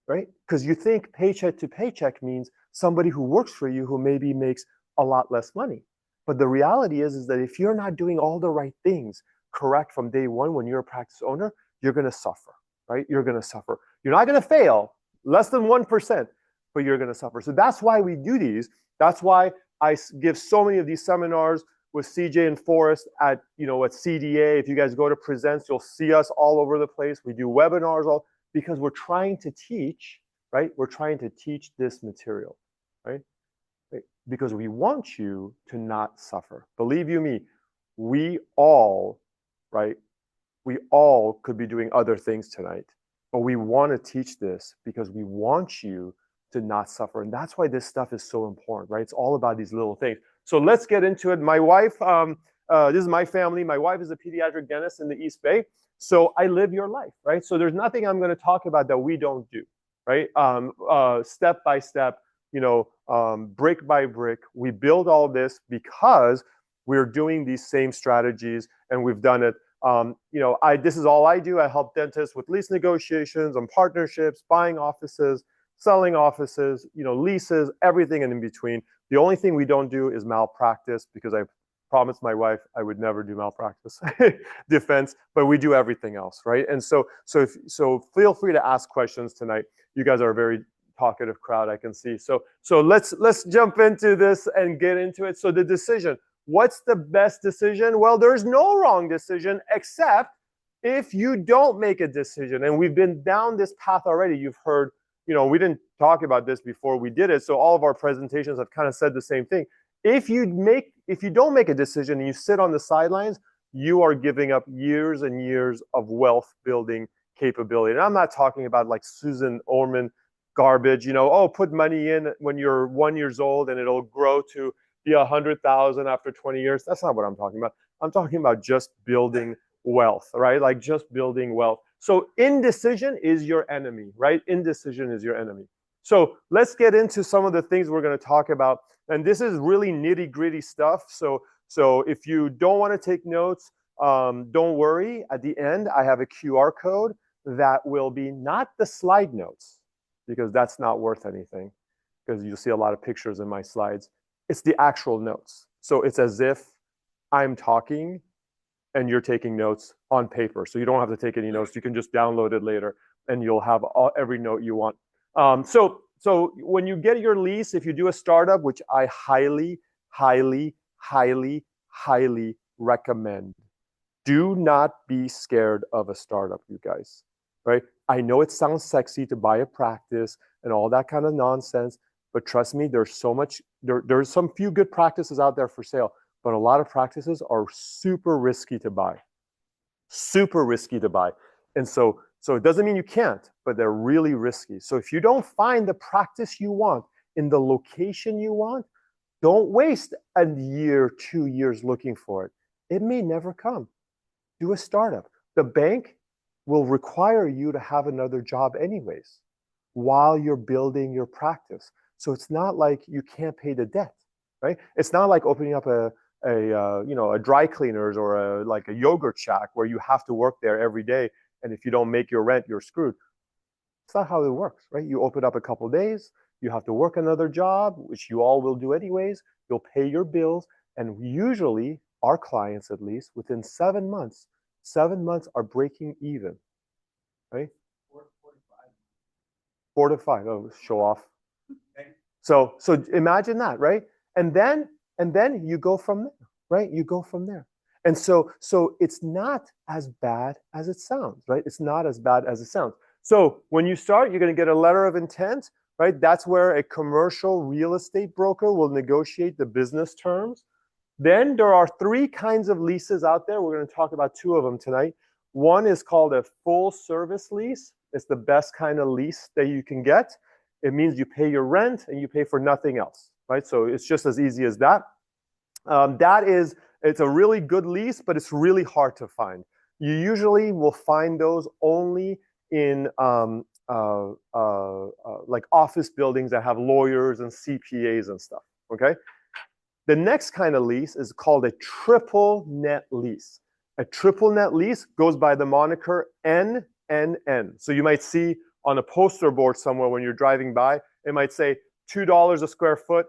right? Because you think paycheck to paycheck means somebody who works for you who maybe makes a lot less money. But the reality is that if you're not doing all the right things correct from day one when you're a practice owner, you're going to suffer, right? You're going to suffer. You're not going to fail, less than 1%, but you're going to suffer. So that's why we do these. That's why I give so many of these seminars with CJ and Forrest at CDA. If you guys go to Presents, you'll see us all over the place. We do webinars because we're trying to teach, right? We're trying to teach this material, right? Because we want you to not suffer. Believe you me, we all, right? We all could be doing other things tonight, but we want to teach this because we want you to not suffer. And that's why this stuff is so important, right? It's all about these little things. So let's get into it. My wife, this is my family. My wife is a pediatric dentist in the East Bay. So I live your life, right? So there's nothing I'm going to talk about that we don't do, right? Step by step, brick by brick. We build all this because we're doing these same strategies and we've done it. This is all I do. I help dentists with lease negotiations on partnerships, buying offices, selling offices, leases, everything in between. The only thing we don't do is malpractice because I promised my wife I would never do malpractice defense, but we do everything else, right? And so feel free to ask questions tonight. You guys are a very talkative crowd, I can see. So let's jump into this and get into it. So the decision, what's the best decision? Well, there's no wrong decision except if you don't make a decision. And we've been down this path already. You've heard, we didn't talk about this before we did it. So all of our presentations have kind of said the same thing. If you don't make a decision and you sit on the sidelines, you are giving up years and years of wealth building capability. And I'm not talking about like Susan Orman garbage, put money in when you're 1 year old and it'll grow to be 100,000 after 20 years. That's not what I'm talking about. I'm talking about just building wealth, right? Like just building wealth. So indecision is your enemy, right? Indecision is your enemy. So let's get into some of the things we're going to talk about. And this is really nitty gritty stuff. So if you don't want to take notes, don't worry. At the end, I have a QR code that will be not the slide notes, because that's not worth anything, because you'll see a lot of pictures in my slides. It's the actual notes. So it's as if I'm talking and you're taking notes on paper. So you don't have to take any notes. You can just download it later and you'll have every note you want. So when you get your lease, if you do a startup, which I highly, highly, highly, highly recommend, do not be scared of a startup, you guys, right? I know it sounds sexy to buy a practice and all that kind of nonsense, but trust me, there's so much, there's some few good practices out there for sale, but a lot of practices are super risky to buy. Super risky to buy. And so it doesn't mean you can't, but they're really risky. So if you don't find the practice you want in the location you want, don't waste a year, 2 years looking for it. It may never come. Do a startup. The bank will require you to have another job anyways while you're building your practice. So it's not like you can't pay the debt, right? It's not like opening up a dry cleaners or like a yogurt shack where you have to work there every day, and if you don't make your rent, you're screwed. It's not how it works, right? You open up a couple days, you have to work another job, which you all will do anyways. You'll pay your bills, and usually our clients, at least within 7 months are breaking even, right? 4 to 5. Oh, show off. So imagine that, right? And then you go from there, right? You go from there. And so it's not as bad as it sounds, right? It's not as bad as it sounds. So when you start, you're going to get a letter of intent, right? That's where a commercial real estate broker will negotiate the business terms. Then there are 3 kinds of leases out there. We're going to talk about 2 of them tonight. One is called a full service lease. It's the best kind of lease that you can get. It means you pay your rent and you pay for nothing else, right? So it's just as easy as that. It's a really good lease, but it's really hard to find. You usually will find those only in like office buildings that have lawyers and CPAs and stuff, okay? The next kind of lease is called a triple net lease. A triple net lease goes by the moniker NNN. So you might see on a poster board somewhere when you're driving by, it might say $2 a square foot,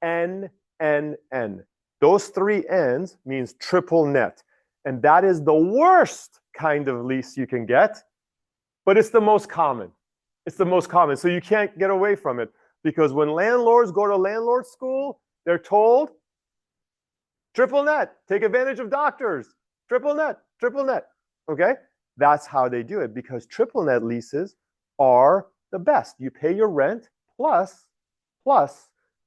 NNN. Those 3 N's means triple net. And that is the worst kind of lease you can get, but it's the most common. It's the most common. So you can't get away from it, because when landlords go to landlord school, they're told, triple net, take advantage of doctors, triple net, okay? That's how they do it, because triple net leases are the best. You pay your rent, plus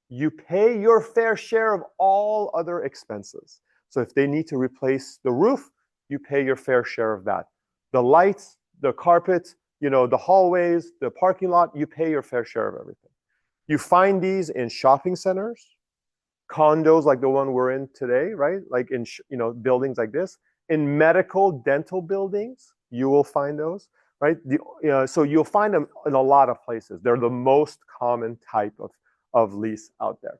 you pay your fair share of all other expenses. So if they need to replace the roof, you pay your fair share of that. The lights, the carpet, the hallways, the parking lot, you pay your fair share of everything. You find these in shopping centers, condos like the one we're in today, right? Like in buildings like this. In medical, dental buildings, you will find those, right? So you'll find them in a lot of places. They're the most common type of lease out there.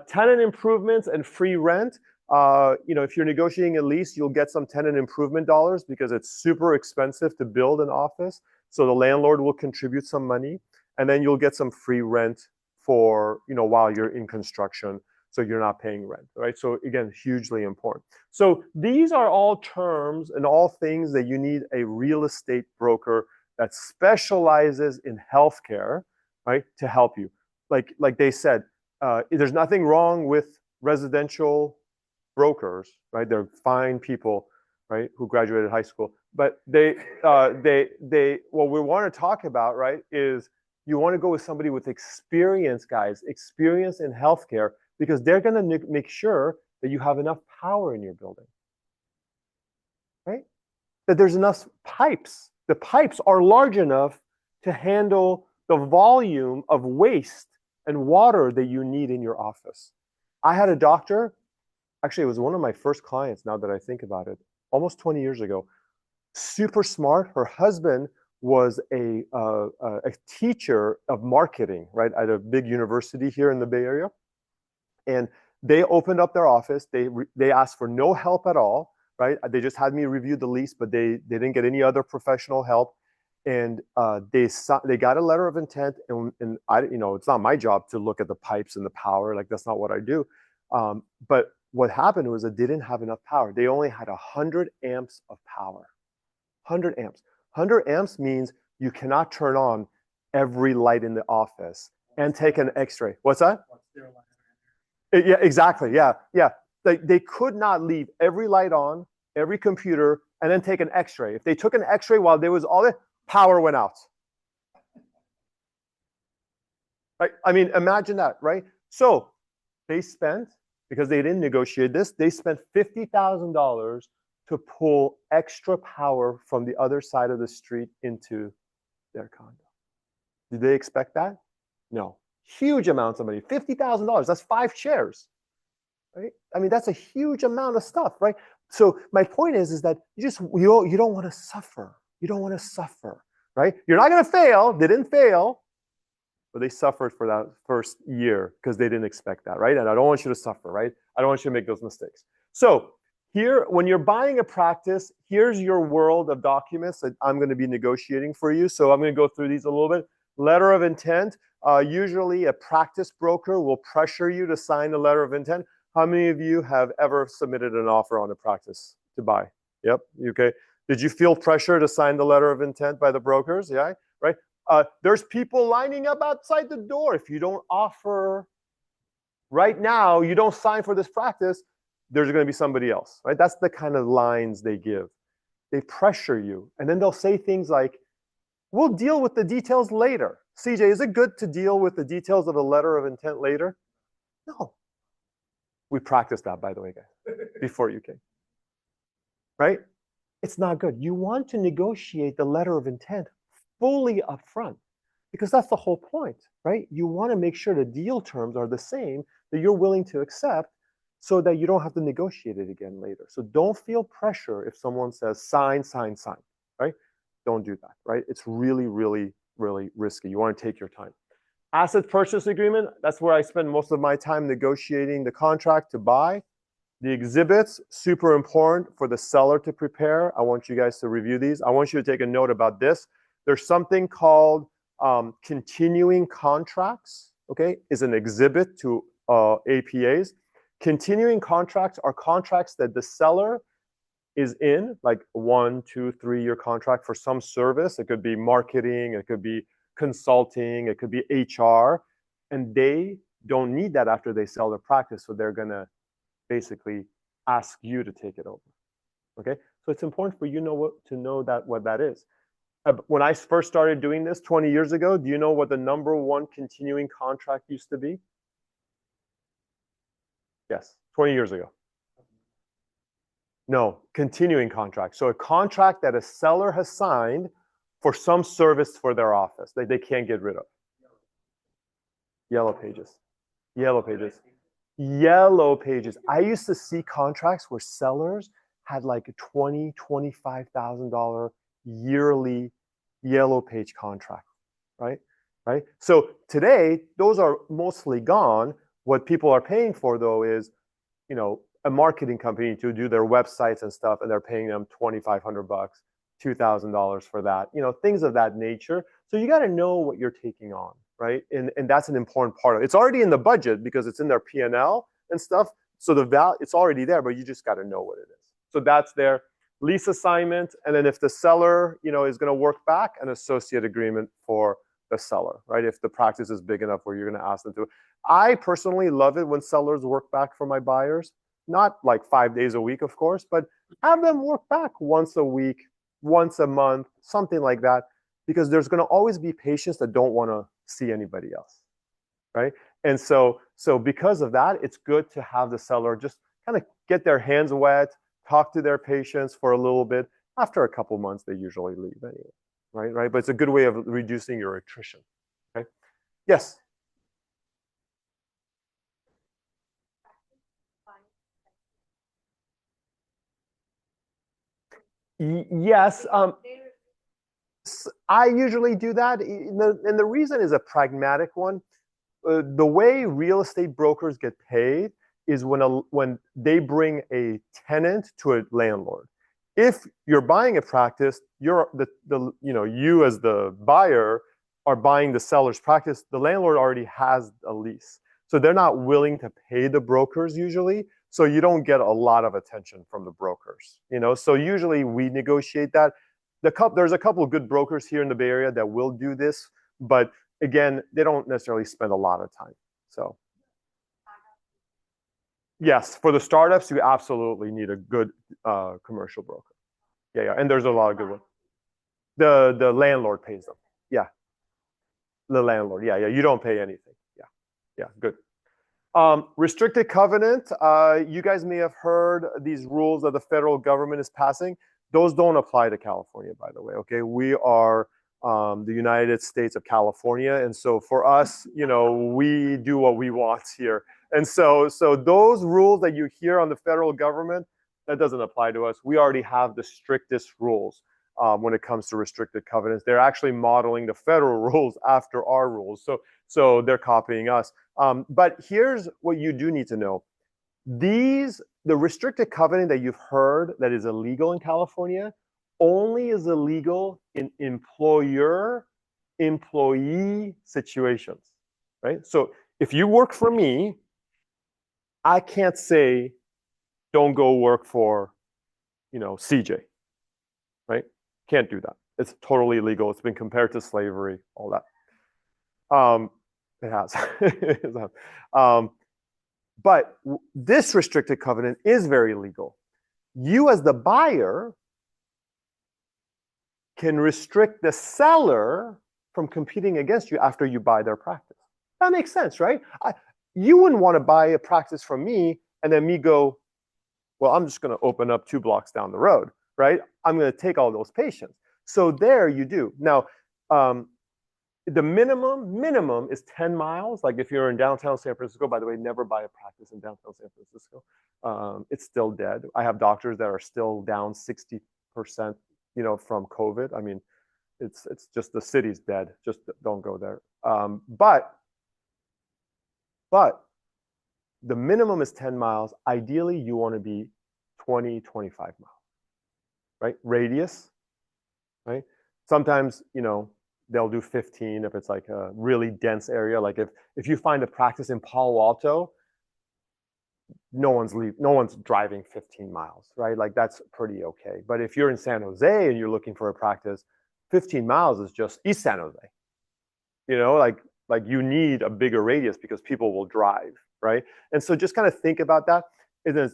Tenant improvements and free rent. If you're negotiating a lease, you'll get some tenant improvement dollars because it's super expensive to build an office. So the landlord will contribute some money, and then you'll get some free rent for, while you're in construction. So you're not paying rent, right? So again, hugely important. So these are all terms and all things that you need a real estate broker that specializes in healthcare, right, to help you. Like they said, there's nothing wrong with residential brokers, right? They're fine people, right, who graduated high school. But what we want to talk about, right, is you want to go with somebody with experience, guys, experience in healthcare, because they're going to make sure that you have enough power in your building, right? That there's enough pipes. The pipes are large enough to handle the volume of waste and water that you need in your office. I had a doctor, actually it was one of my first clients now that I think about it, almost 20 years ago. Super smart. Her husband was a teacher of marketing, right, at a big university here in the Bay Area. And they opened up their office. They asked for no help at all. right? They just had me review the lease, but they didn't get any other professional help. And they got a letter of intent, and I, it's not my job to look at the pipes and the power. Like, that's not what I do. But what happened was it didn't have enough power. They only had 100 amps of power. 100 amps. 100 amps means you cannot turn on every light in the office and take an X-ray. What's that? Yeah, exactly. Yeah. They could not leave every light on, every computer, and then take an X-ray. If they took an X-ray while there was all that, power went out. Right? I mean, imagine that, right? So they spent, because they didn't negotiate this, they spent $50,000 to pull extra power from the other side of the street into their condo. Did they expect that? No. Huge amounts of money. $50,000. That's 5 chairs. Right? I mean, that's a huge amount of stuff, right? So my point is that you don't want to suffer. You don't want to suffer, right? You're not going to fail. They didn't fail, but they suffered for that first year because they didn't expect that, right? And I don't want you to suffer, right? I don't want you to make those mistakes. So here, when you're buying a practice, here's your world of documents that I'm going to be negotiating for you. So I'm going to go through these a little bit. Letter of intent. Usually a practice broker will pressure you to sign a letter of intent. How many of you have ever submitted an offer on a practice to buy? Yep. Okay. Did you feel pressure to sign the letter of intent by the brokers? Yeah. Right. There's people lining up outside the door. If you don't offer right now, you don't sign for this practice, there's going to be somebody else, right? That's the kind of lines they give. They pressure you. And then they'll say things like, we'll deal with the details later. CJ, is it good to deal with the details of a letter of intent later? No. We practiced that, by the way, guys, before you came. Right? It's not good. You want to negotiate the letter of intent fully upfront because that's the whole point, right? You want to make sure the deal terms are the same that you're willing to accept so that you don't have to negotiate it again later. So don't feel pressure if someone says sign, sign, sign, right? Don't do that, right? It's really, really, really risky. You want to take your time. Asset purchase agreement, that's where I spend most of my time negotiating the contract to buy. The exhibits, super important for the seller to prepare. I want you guys to review these. I want you to take a note about this. There's something called continuing contracts, okay, is an exhibit to APAs. Continuing contracts are contracts that the seller is in, like 1, 2, 3 year contract for some service. It could be marketing, it could be consulting, it could be HR, and they don't need that after they sell their practice, so they're gonna basically ask you to take it over. Okay, so it's important for you to know what that is. When I first started doing this 20 years ago, do you know what the #1 continuing contract used to be? Yes, 20 years ago. No, continuing contract. So a contract that a seller has signed for some service for their office that they can't get rid of. Yellow pages. Yellow pages. Yellow pages. I used to see contracts where sellers had like a $20,000, $25,000 yearly yellow page contract, right? Right. So today, those are mostly gone. What people are paying for, though, is, a marketing company to do their websites and stuff, and they're paying them $2,500, $2,000 for that. Things of that nature. So you got to know what you're taking on, right? And that's an important part of it. It's already in the budget because it's in their P&L and stuff. So the value, it's already there, but you just got to know what it is. So that's their lease assignment. And then if the seller, is going to work back, an associate agreement for the seller, right? If the practice is big enough where you're going to ask them to. I personally love it when sellers work back for my buyers. Not like 5 days a week, of course, but have them work back once a week, once a month, something like that, because there's going to always be patients that don't want to see anybody else, right? And so because of that, it's good to have the seller just kind of get their hands wet, talk to their patients for a little bit. After a couple months, they usually leave anyway, right? But it's a good way of reducing your attrition, okay? Yes? Yes. I usually do that, and the reason is a pragmatic one. The way real estate brokers get paid is when they bring a tenant to a landlord. If you're buying a practice, you as the buyer are buying the seller's practice. The landlord already has a lease, so they're not willing to pay the brokers usually. So you don't get a lot of attention from the brokers. So usually we negotiate that. There's a couple of good brokers here in the Bay Area that will do this, but again, they don't necessarily spend a lot of time. So yes, for the startups, you absolutely need a good commercial broker. Yeah, and there's a lot of good ones. The landlord pays them. Yeah, the landlord. Yeah, you don't pay anything. Yeah, good. Restricted covenant. You guys may have heard these rules that the federal government is passing. Those don't apply to California, by the way. Okay, we are the United States of California, and so for us, we do what we want here. And so those rules that you hear on the federal government, that doesn't apply to us. We already have the strictest rules when it comes to restricted covenants. They're actually modeling the federal rules after our rules. So they're copying us. But here's what you do need to know. The restricted covenant that you've heard that is illegal in California only is illegal in employer-employee situations, right? So if you work for me, I can't say, don't go work for, CJ, right? Can't do that. It's totally illegal. It's been compared to slavery, all that. It has. But this restricted covenant is very legal. You as the buyer can restrict the seller from competing against you after you buy their practice. That makes sense, right? You wouldn't want to buy a practice from me and then me go, well, I'm just going to open up 2 blocks down the road, right? I'm going to take all those patients. So there you do. Now, the minimum is 10 miles. Like if you're in downtown San Francisco, by the way, never buy a practice in downtown San Francisco. It's still dead. I have doctors that are still down 60%, from COVID. I mean, it's just the city's dead. Just don't go there. But the minimum is 10 miles. Ideally, you want to be 20, 25 miles, right? Radius, right? Sometimes, they'll do 15 if it's like a really dense area. Like if you find a practice in Palo Alto, no one's driving 15 miles, right? Like that's pretty okay. But if you're in San Jose and you're looking for a practice, 15 miles is just East San Jose. Like you need a bigger radius because people will drive, right? And so just kind of think about that.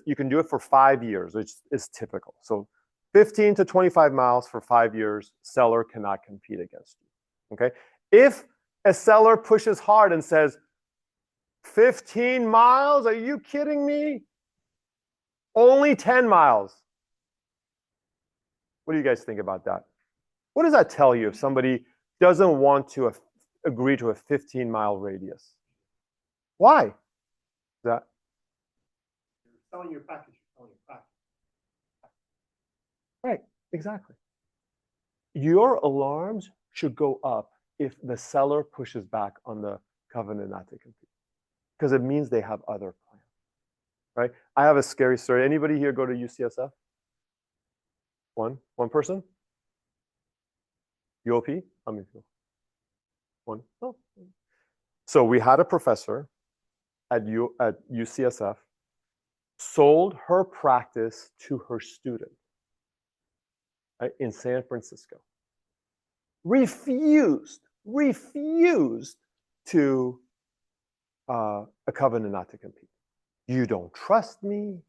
You can do it for 5 years, which is typical. So 15 to 25 miles for 5 years, seller cannot compete against you. Okay. If a seller pushes hard and says, 15 miles? Are you kidding me? Only 10 miles. What do you guys think about that? What does that tell you if somebody doesn't want to agree to a 15-mile radius? Why? That You're selling your package. You're selling your package. right, exactly. Your alarms should go up if the seller pushes back on the covenant not to compete, because it means they have other plans, right? I have a scary story. Anybody here go to UCSF? One person? UOP? How many people? One. Oh. So we had a professor at UCSF sold her practice to her student, right, in San Francisco. Refused to a covenant not to compete. You don't trust me.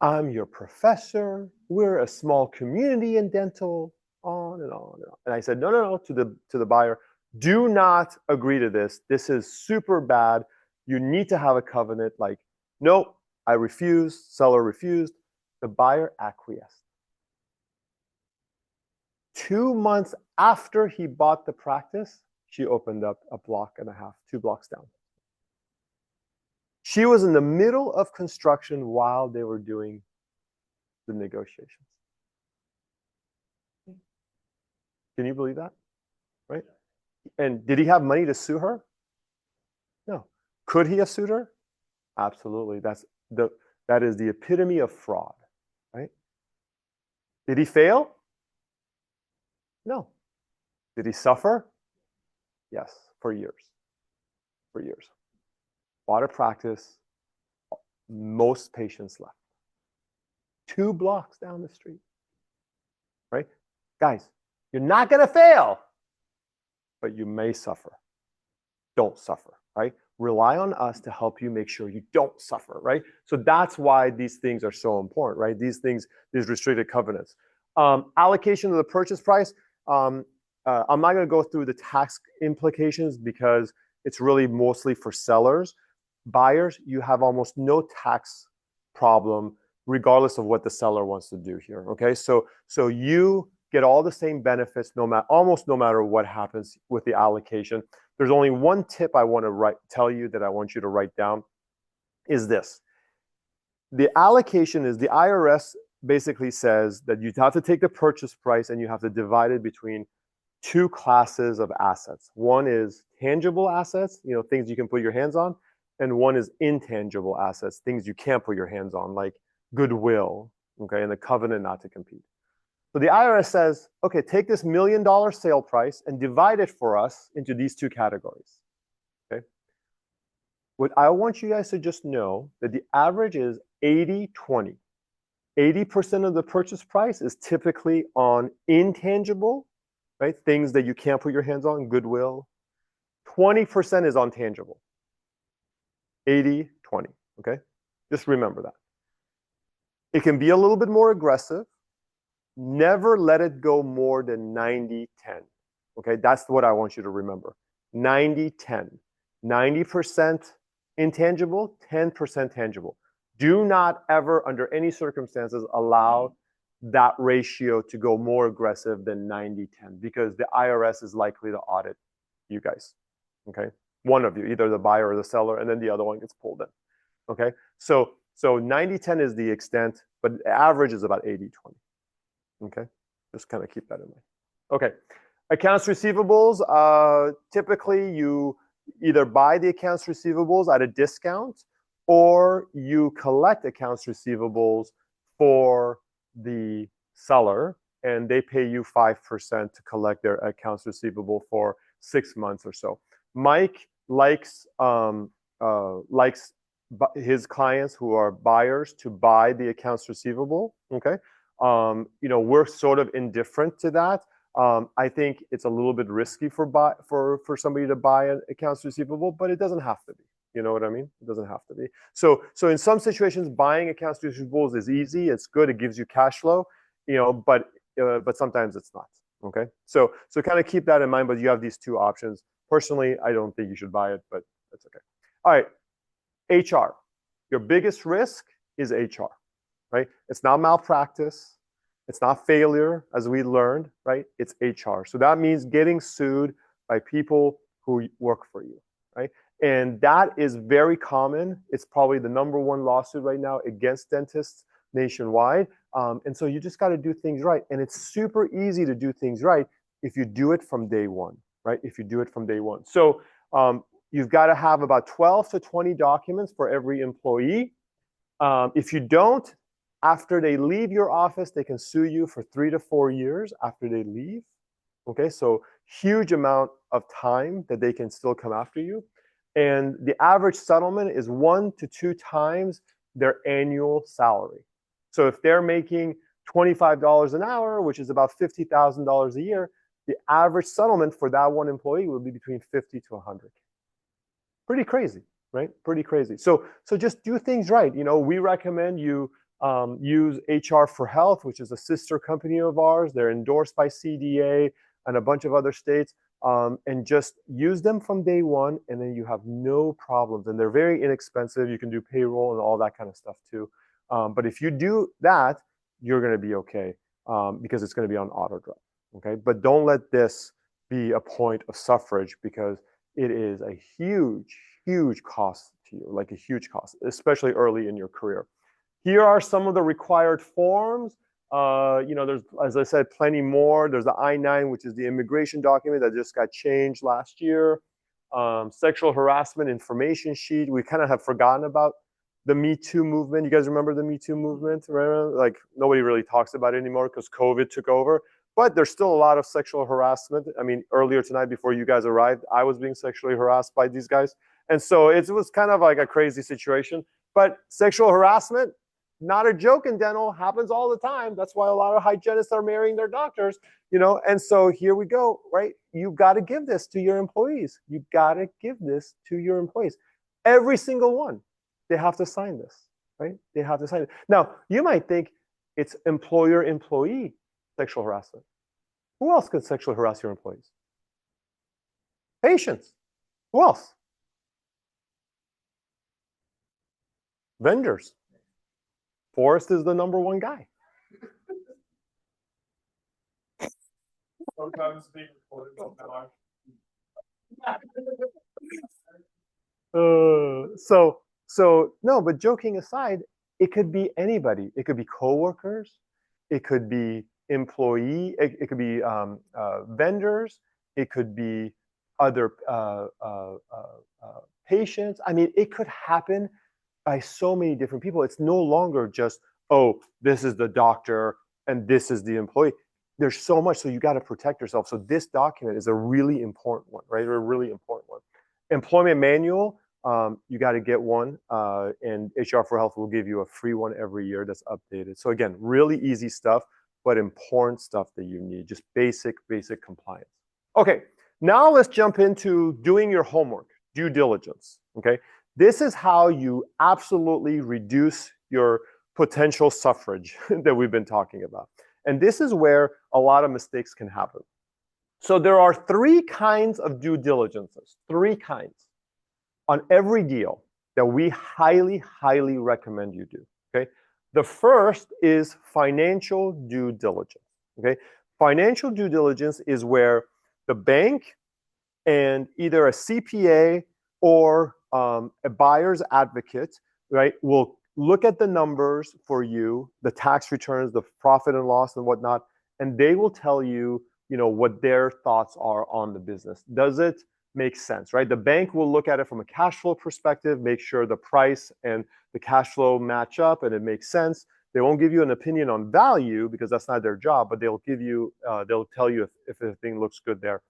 I'm your professor. We're a small community in dental. On and on and on. And I said, no, to the buyer, do not agree to this. This is super bad. You need to have a covenant. Like, nope, I refuse. Seller refused. The buyer acquiesced. 2 months after he bought the practice, she opened up a block and a half, 2 blocks down. She was in the middle of construction while they were doing the negotiations. Can you believe that? Right? And did he have money to sue her? No. Could he have sued her? Absolutely. That's That is the epitome of fraud, right? Did he fail? No. Did he suffer? Yes, for years. For years. Bought a practice, most patients left. 2 blocks down the street, right? Guys, you're not going to fail, but you may suffer. Don't suffer, right? Rely on us to help you make sure you don't suffer, right? So that's why these things are so important, right? These things, these restricted covenants. Allocation of the purchase price. I'm not going to go through the tax implications because it's really mostly for sellers. Buyers, you have almost no tax problem regardless of what the seller wants to do here, okay? So you get all the same benefits almost no matter what happens with the allocation. There's only one tip I want to tell you that I want you to write down is this. The allocation is the IRS basically says that you have to take the purchase price and you have to divide it between 2 classes of assets. One is tangible assets, things you can put your hands on, and one is intangible assets, things you can't put your hands on, like goodwill, okay, and the covenant not to compete. So the IRS says, okay, take this $1 million sale price and divide it for us into these 2 categories, okay? What I want you guys to just know that the average is 80-20. 80% of the purchase price is typically on intangible, right? Things that you can't put your hands on, goodwill. 20% is on tangible. 80-20, okay? Just remember that. It can be a little bit more aggressive. Never let it go more than 90-10, okay? That's what I want you to remember. 90-10. 90% intangible, 10% tangible. Do not ever, under any circumstances, allow that ratio to go more aggressive than 90-10 because the IRS is likely to audit you guys, okay? One of you, either the buyer or the seller, and then the other one gets pulled in, okay? So 90-10 is the extent, but the average is about 80-20, okay? Just kind of keep that in mind. Okay, accounts receivables, typically you either buy the accounts receivables at a discount or you collect accounts receivables for the seller and they pay you 5% to collect their accounts receivable for 6 months or so. Mike likes his clients who are buyers to buy the accounts receivable, okay? We're sort of indifferent to that. I think it's a little bit risky for somebody to buy an accounts receivable, but it doesn't have to be. You know what I mean? It doesn't have to be. So in some situations, buying accounts receivables is easy. It's good. It gives you cash flow. But sometimes it's not. Okay. So kind of keep that in mind. But you have these 2 options. Personally, I don't think you should buy it, but that's okay. All right. HR. Your biggest risk is HR, right? It's not malpractice. It's not failure, as we learned, right? It's HR. So that means getting sued by people who work for you, right? And that is very common. It's probably the #1 lawsuit right now against dentists nationwide. And so you just got to do things right. And it's super easy to do things right if you do it from day one, right? If you do it from day one. So you've got to have about 12 to 20 documents for every employee. If you don't, after they leave your office, they can sue you for 3 to 4 years after they leave. Okay, so huge amount of time that they can still come after you. And the average settlement is 1 to 2 times their annual salary. So if they're making $25 an hour, which is about $50,000 a year, the average settlement for that one employee would be between 50 to 100. Pretty crazy, right? Pretty crazy. So just do things right. We recommend you use HR for Health, which is a sister company of ours. They're endorsed by CDA and a bunch of other states. And just use them from day one, and then you have no problems. And they're very inexpensive. You can do payroll and all that kind of stuff too. But if you do that, you're going to be okay because it's going to be on auto drive. Okay, but don't let this be a point of suffrage because it is a huge cost to you, like a huge cost, especially early in your career. Here are some of the required forms. There's, as I said, plenty more. There's the I-9, which is the immigration document that just got changed last year. Sexual harassment information sheet. We kind of have forgotten about the Me Too movement. You guys remember the Me Too movement, right? Like nobody really talks about it anymore because COVID took over. But there's still a lot of sexual harassment. I mean, earlier tonight, before you guys arrived, I was being sexually harassed by these guys. And so it was kind of like a crazy situation. But sexual harassment, not a joke in dental, happens all the time. That's why a lot of hygienists are marrying their doctors, you know? And so here we go, right? You got to give this to your employees. You got to give this to your employees. Every single one, they have to sign this, right? They have to sign it. Now, you might think it's employer-employee sexual harassment. Who else could sexually harass your employees? Patients. Who else? Vendors. Forrest is the #1 guy. Sometimes being recorded. So no, but joking aside, it could be anybody. It could be coworkers. It could be employee. It could be vendors. It could be other patients. I mean, it could happen by so many different people. It's no longer just, oh, this is the doctor and this is the employee. There's so much, so you got to protect yourself. So this document is a really important one, right? A really important one. Employment manual, you got to get one, and HR for Health will give you a free one every year that's updated. So again, really easy stuff, but important stuff that you need, just basic compliance. Okay, now let's jump into doing your homework, due diligence, okay? This is how you absolutely reduce your potential suffrage that we've been talking about. And this is where a lot of mistakes can happen. So there are 3 kinds of due diligences, 3 kinds on every deal that we highly recommend you do, okay? The first is financial due diligence, okay? Financial due diligence is where the bank and either a CPA or a buyer's advocate, right, will look at the numbers for you, the tax returns, the profit and loss and whatnot, and they will tell you, you know, what their thoughts are on the business. Does it make sense, right? The bank will look at it from a cash flow perspective, make sure the price and the cash flow match up and it makes sense. They won't give you an opinion on value because that's not their job, but they'll give you, they'll tell you if the thing looks good there.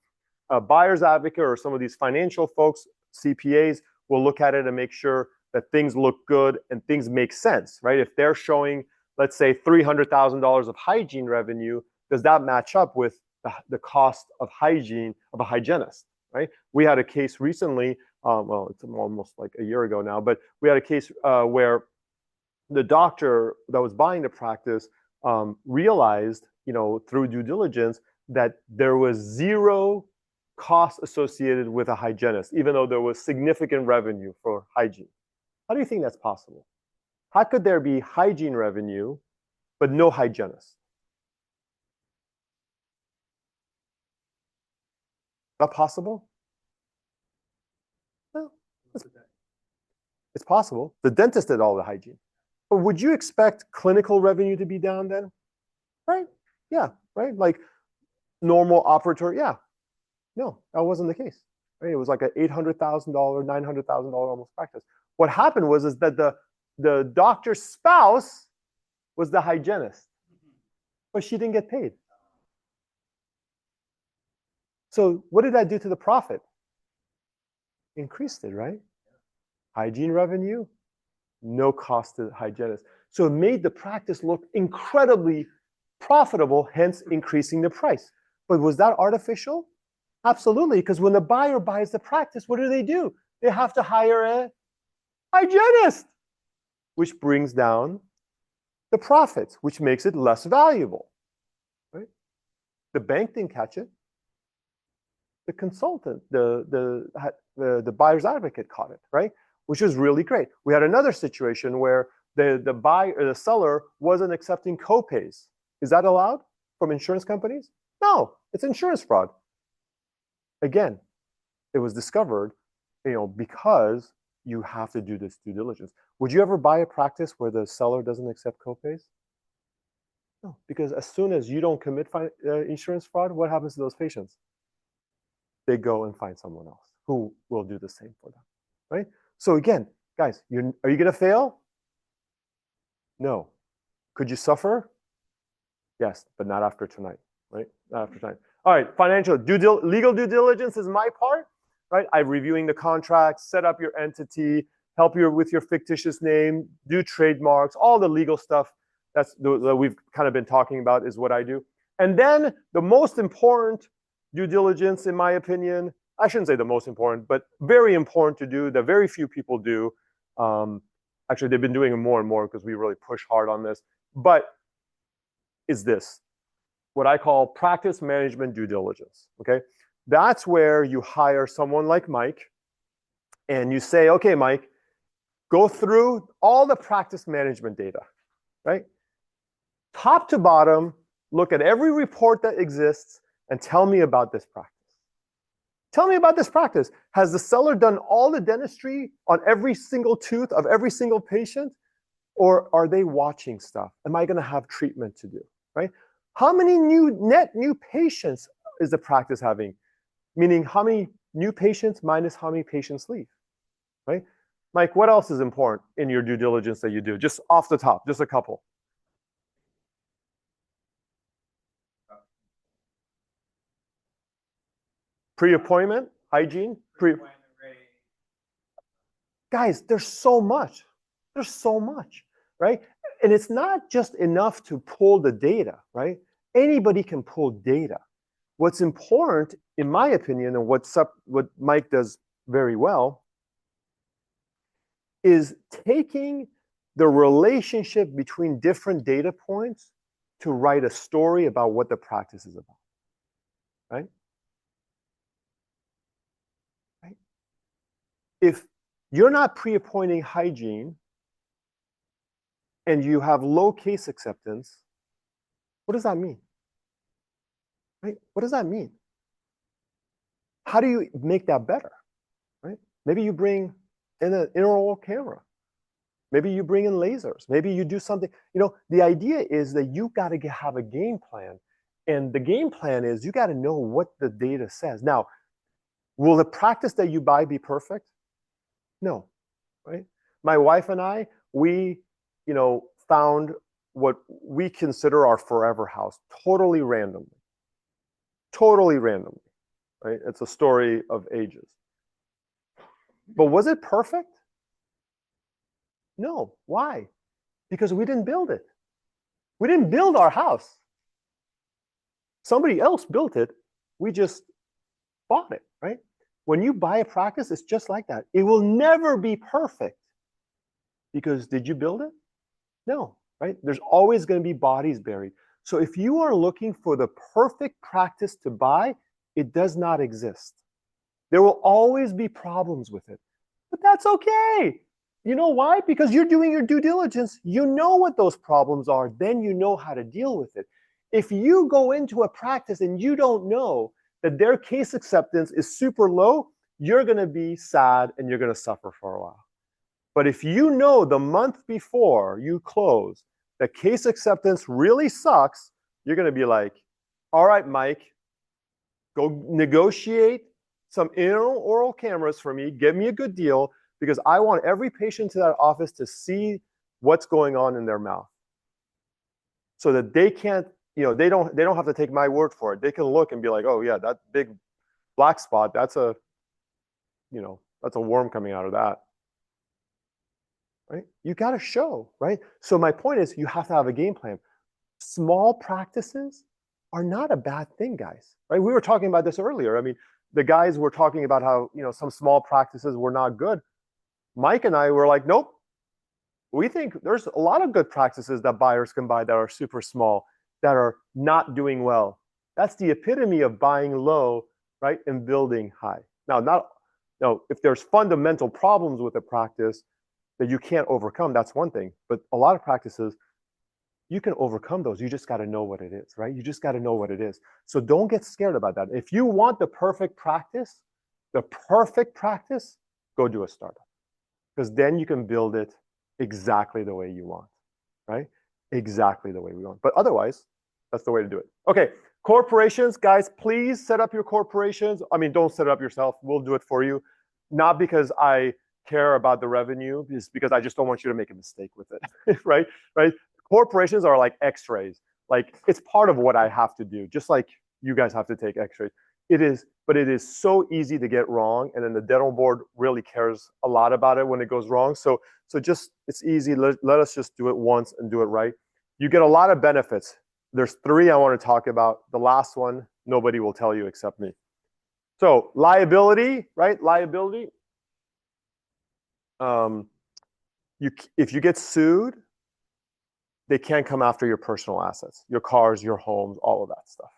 A buyer's advocate or some of these financial folks, CPAs, will look at it and make sure that things look good and things make sense, right? If they're showing, let's say, $300,000 of hygiene revenue, does that match up with the cost of hygiene of a hygienist, right? We had a case recently, well, it's almost like a year ago now, but we had a case where the doctor that was buying the practice realized, you know, through due diligence that there was 0 cost associated with a hygienist, even though there was significant revenue for hygiene. How do you think that's possible? How could there be hygiene revenue, but no hygienist? Is that possible? Well, it's possible. The dentist did all the hygiene. But would you expect clinical revenue to be down then? Right? Yeah, right? Like normal operatory, yeah. No, that wasn't the case. Right? It was like an $800,000, $900,000 almost practice. What happened was is that the doctor's spouse was the hygienist, but she didn't get paid. So what did that do to the profit? Increased it, right? Hygiene revenue, no cost to the hygienist. So it made the practice look incredibly profitable, hence increasing the price. But was that artificial? Absolutely, because when the buyer buys the practice, what do? They have to hire a hygienist, which brings down the profits, which makes it less valuable. Right? The bank didn't catch it. The consultant, the buyer's advocate caught it, right? Which was really great. We had another situation where the seller wasn't accepting copays. Is that allowed from insurance companies? No, it's insurance fraud. Again, it was discovered, you know, because you have to do this due diligence. Would you ever buy a practice where the seller doesn't accept copays? No, because as soon as you don't commit insurance fraud, what happens to those patients? They go and find someone else who will do the same for them, right? So again, guys, are you going to fail? No. Could you suffer? Yes, but not after tonight, right? Not after tonight. All right, financial legal due diligence is my part, right? I'm reviewing the contract, set up your entity, help you with your fictitious name, do trademarks, all the legal stuff that we've kind of been talking about is what I do. And then the most important due diligence, in my opinion, I shouldn't say the most important, but very important to do, that very few people do. Actually, they've been doing it more and more because we really push hard on this, but is this, what I call practice management due diligence, okay? That's where you hire someone like Mike and you say, okay, Mike, go through all the practice management data, right? Top to bottom, look at every report that exists and tell me about this practice. Tell me about this practice. Has the seller done all the dentistry on every single tooth of every single patient? Or are they watching stuff? Am I going to have treatment to do, right? How many net new patients is the practice having? Meaning how many new patients minus how many patients leave, right? Mike, what else is important in your due diligence that you do? Just off the top, just a couple. Pre-appointment, hygiene, guys, there's so much. There's so much, right? And it's not just enough to pull the data, right? Anybody can pull data. What's important, in my opinion, and what Mike does very well, is taking the relationship between different data points to write a story about what the practice is about, right? If you're not pre-appointing hygiene and you have low case acceptance, what does that mean? Right? What does that mean? How do you make that better? Right? Maybe you bring in an intraoral camera. Maybe you bring in lasers. Maybe you do something. You know, the idea is that you got to have a game plan. And the game plan is you got to know what the data says. Now, will the practice that you buy be perfect? No, right? My wife and I, we, found what we consider our forever house, totally randomly, right? It's a story of ages. But was it perfect? No. Why? Because we didn't build it. We didn't build our house. Somebody else built it. We just bought it, right? When you buy a practice, it's just like that. It will never be perfect. Because did you build it? No, right? There's always going to be bodies buried. So if you are looking for the perfect practice to buy, it does not exist. There will always be problems with it. But that's okay. You know why? Because you're doing your due diligence. You know what those problems are. Then you know how to deal with it. If you go into a practice and you don't know that their case acceptance is super low, you're going to be sad and you're going to suffer for a while. But if you know the month before you close that case acceptance really sucks, you're going to be like, all right, Mike, go negotiate some intraoral cameras for me. Give me a good deal because I want every patient to that office to see what's going on in their mouth so that they can't, they don't have to take my word for it. They can look and be like, oh yeah, that big black spot, that's a worm coming out of that. Right? You got to show, right? So my point is you have to have a game plan. Small practices are not a bad thing, guys, right? We were talking about this earlier. I mean, the guys were talking about how, some small practices were not good. Mike and I were like, nope. We think there's a lot of good practices that buyers can buy that are super small, that are not doing well. That's the epitome of buying low, right, and building high. Now, if there's fundamental problems with a practice that you can't overcome, that's one thing. But a lot of practices, you can overcome those. You just got to know what it is, right? You just got to know what it is. So don't get scared about that. If you want the perfect practice, go do a startup. Because then you can build it exactly the way you want, right? Exactly the way we want. But otherwise, that's the way to do it. Okay, corporations, guys, please set up your corporations. I mean, don't set it up yourself. We'll do it for you. Not because I care about the revenue is because I just don't want you to make a mistake with it, right? Right? Corporations are like X-rays. Like it's part of what I have to do, just like you guys have to take X-rays. It is, but it is so easy to get wrong, and then the dental board really cares a lot about it when it goes wrong. So just it's easy. Let us just do it once and do it right. You get a lot of benefits. There's 3 I want to talk about. The last one, nobody will tell you except me. So liability, right? Liability. If you get sued, they can't come after your personal assets, your cars, your homes, all of that stuff.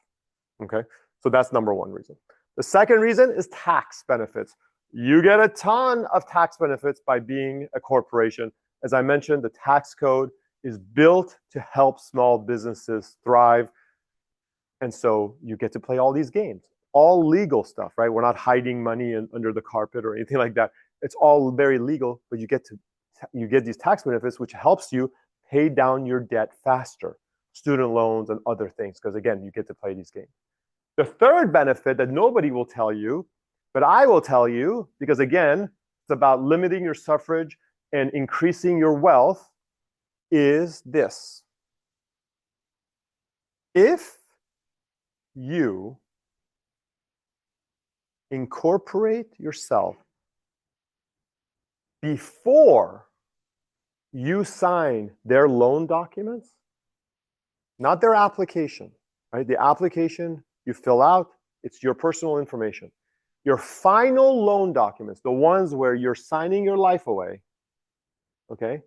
Okay, so that's number 1 reason. The second reason is tax benefits. You get a ton of tax benefits by being a corporation. As I mentioned, the tax code is built to help small businesses thrive. And so you get to play all these games, all legal stuff, right? We're not hiding money under the carpet or anything like that. It's all very legal, but you get these tax benefits, which helps you pay down your debt faster, student loans and other things, because again, you get to play these games. The third benefit that nobody will tell you, but I will tell you, because again, it's about limiting your suffrage and increasing your wealth, is this. If you incorporate yourself before you sign their loan documents, not their application, right? The application you fill out, it's your personal information. Your final loan documents, the ones where you're signing your life away, okay?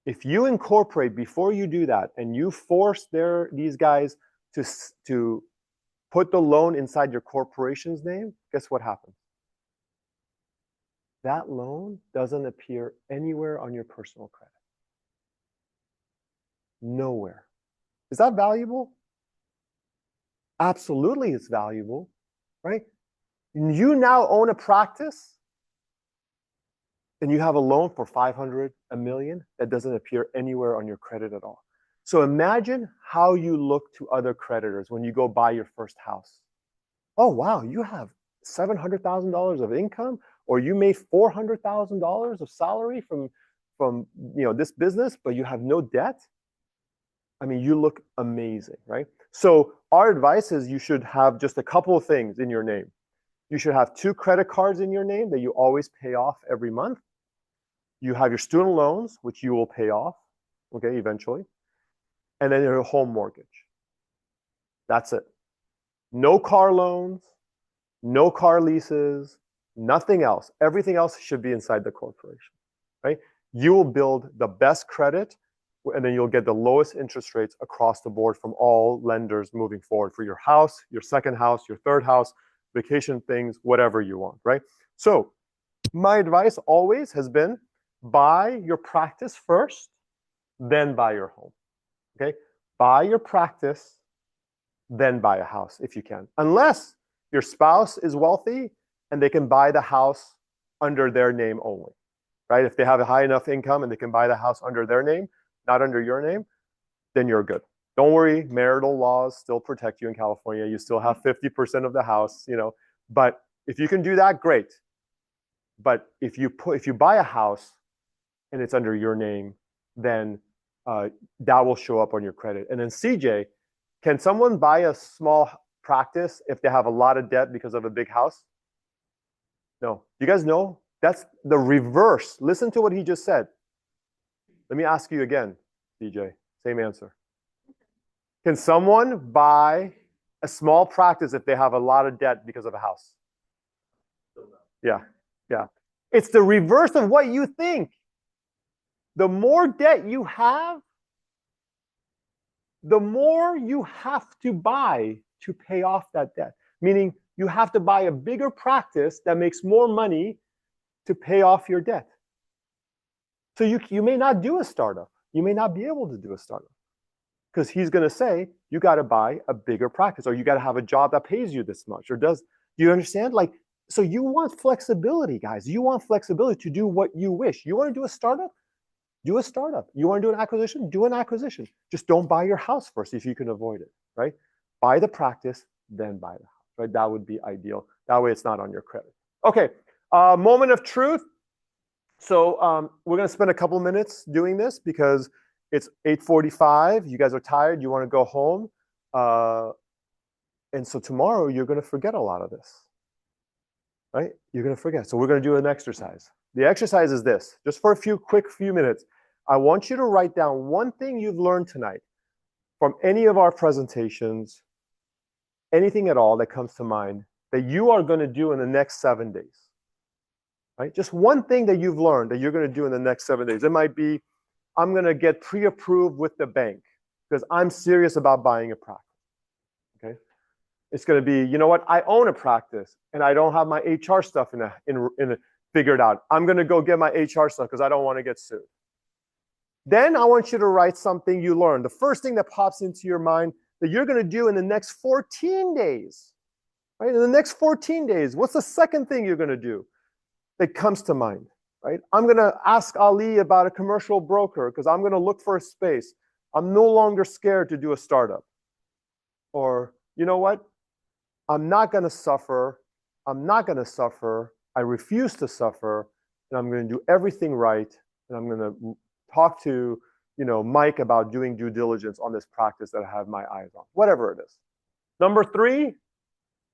If you incorporate before you do that and you force these guys to put the loan inside your corporation's name, guess what happens? That loan doesn't appear anywhere on your personal credit. Nowhere. Is that valuable? Absolutely, it's valuable, right? You now own a practice and you have a loan for 500, $1 million that doesn't appear anywhere on your credit at all. So imagine how you look to other creditors when you go buy your first house. Oh, wow, you have $700,000 of income, or you made $400,000 of salary from this business, but you have no debt. I mean, you look amazing, right? So our advice is you should have just a couple of things in your name. You should have 2 credit cards in your name that you always pay off every month. You have your student loans, which you will pay off, okay, eventually. And then your home mortgage. That's it. No car loans, no car leases, nothing else. Everything else should be inside the corporation, right? You will build the best credit, and then you'll get the lowest interest rates across the board from all lenders moving forward for your house, your second house, your third house, vacation things, whatever you want, right? So my advice always has been buy your practice first, then buy your home, okay? Buy your practice, then buy a house if you can. Unless your spouse is wealthy and they can buy the house under their name only, right? If they have a high enough income and they can buy the house under their name, not under your name, then you're good. Don't worry, marital laws still protect you in California. You still have 50% of the house, but if you can do that, great. But if you buy a house and it's under your name, then that will show up on your credit. And then CJ, can someone buy a small practice if they have a lot of debt because of a big house? No. You guys know? That's the reverse. Listen to what he just said. Let me ask you again, CJ. Same answer. Can someone buy a small practice if they have a lot of debt because of a house? Yeah. It's the reverse of what you think. The more debt you have, the more you have to buy to pay off that debt. Meaning you have to buy a bigger practice that makes more money to pay off your debt. So you may not do a startup. You may not be able to do a startup because he's going to say you got to buy a bigger practice, or you got to have a job that pays you this much, or does. Do you understand? So you want flexibility, guys. You want flexibility to do what you wish. You want to do a startup? Do a startup. You want to do an acquisition? Do an acquisition. Just don't buy your house first if you can avoid it, right? Buy the practice, then buy the house, right? That would be ideal. That way it's not on your credit. Okay, moment of truth. So we're going to spend a couple minutes doing this because it's 8:45. You guys are tired. You want to go home. And so tomorrow you're going to forget a lot of this, right? You're going to forget. So we're going to do an exercise. The exercise is this, just for a few minutes. I want you to write down one thing you've learned tonight from any of our presentations, anything at all that comes to mind that you are going to do in the next 7 days, right? Just one thing that you've learned that you're going to do in the next 7 days. It might be, I'm going to get pre-approved with the bank because I'm serious about buying a practice, okay? It's going to be, you know what? I own a practice and I don't have my HR stuff figured out. I'm going to go get my HR stuff because I don't want to get sued. Then I want you to write something you learned. The first thing that pops into your mind that you're going to do in the next 14 days, right? In the next 14 days, what's the second thing you're going to do that comes to mind, right? I'm going to ask Ali about a commercial broker because I'm going to look for a space. I'm no longer scared to do a startup. Or, you know what? I'm not going to suffer. I'm not going to suffer. I refuse to suffer. And I'm going to do everything right. And I'm going to talk to, Mike about doing due diligence on this practice that I have my eyes on, whatever it is. Number 3,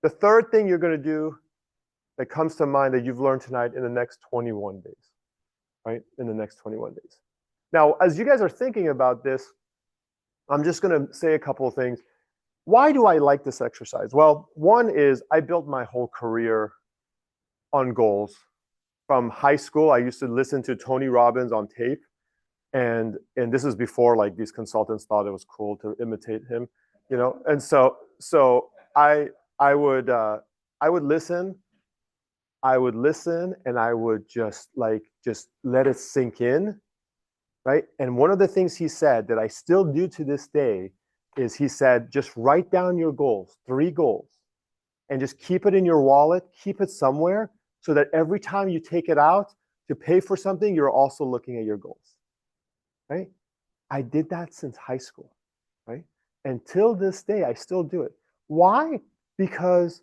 the third thing you're going to do that comes to mind that you've learned tonight in the next 21 days, right? In the next 21 days. Now, as you guys are thinking about this, I'm just going to say a couple of things. Why do I like this exercise? Well, one is I built my whole career on goals. From high school, I used to listen to Tony Robbins on tape. And this is before like these consultants thought it was cool to imitate him, And so I would listen, and I would just let it sink in, right? And one of the things he said that I still do to this day is he said, just write down your goals, 3 goals, and just keep it in your wallet, keep it somewhere so that every time you take it out to pay for something, you're also looking at your goals. Right? I did that since high school, right? Until this day, I still do it. Why? Because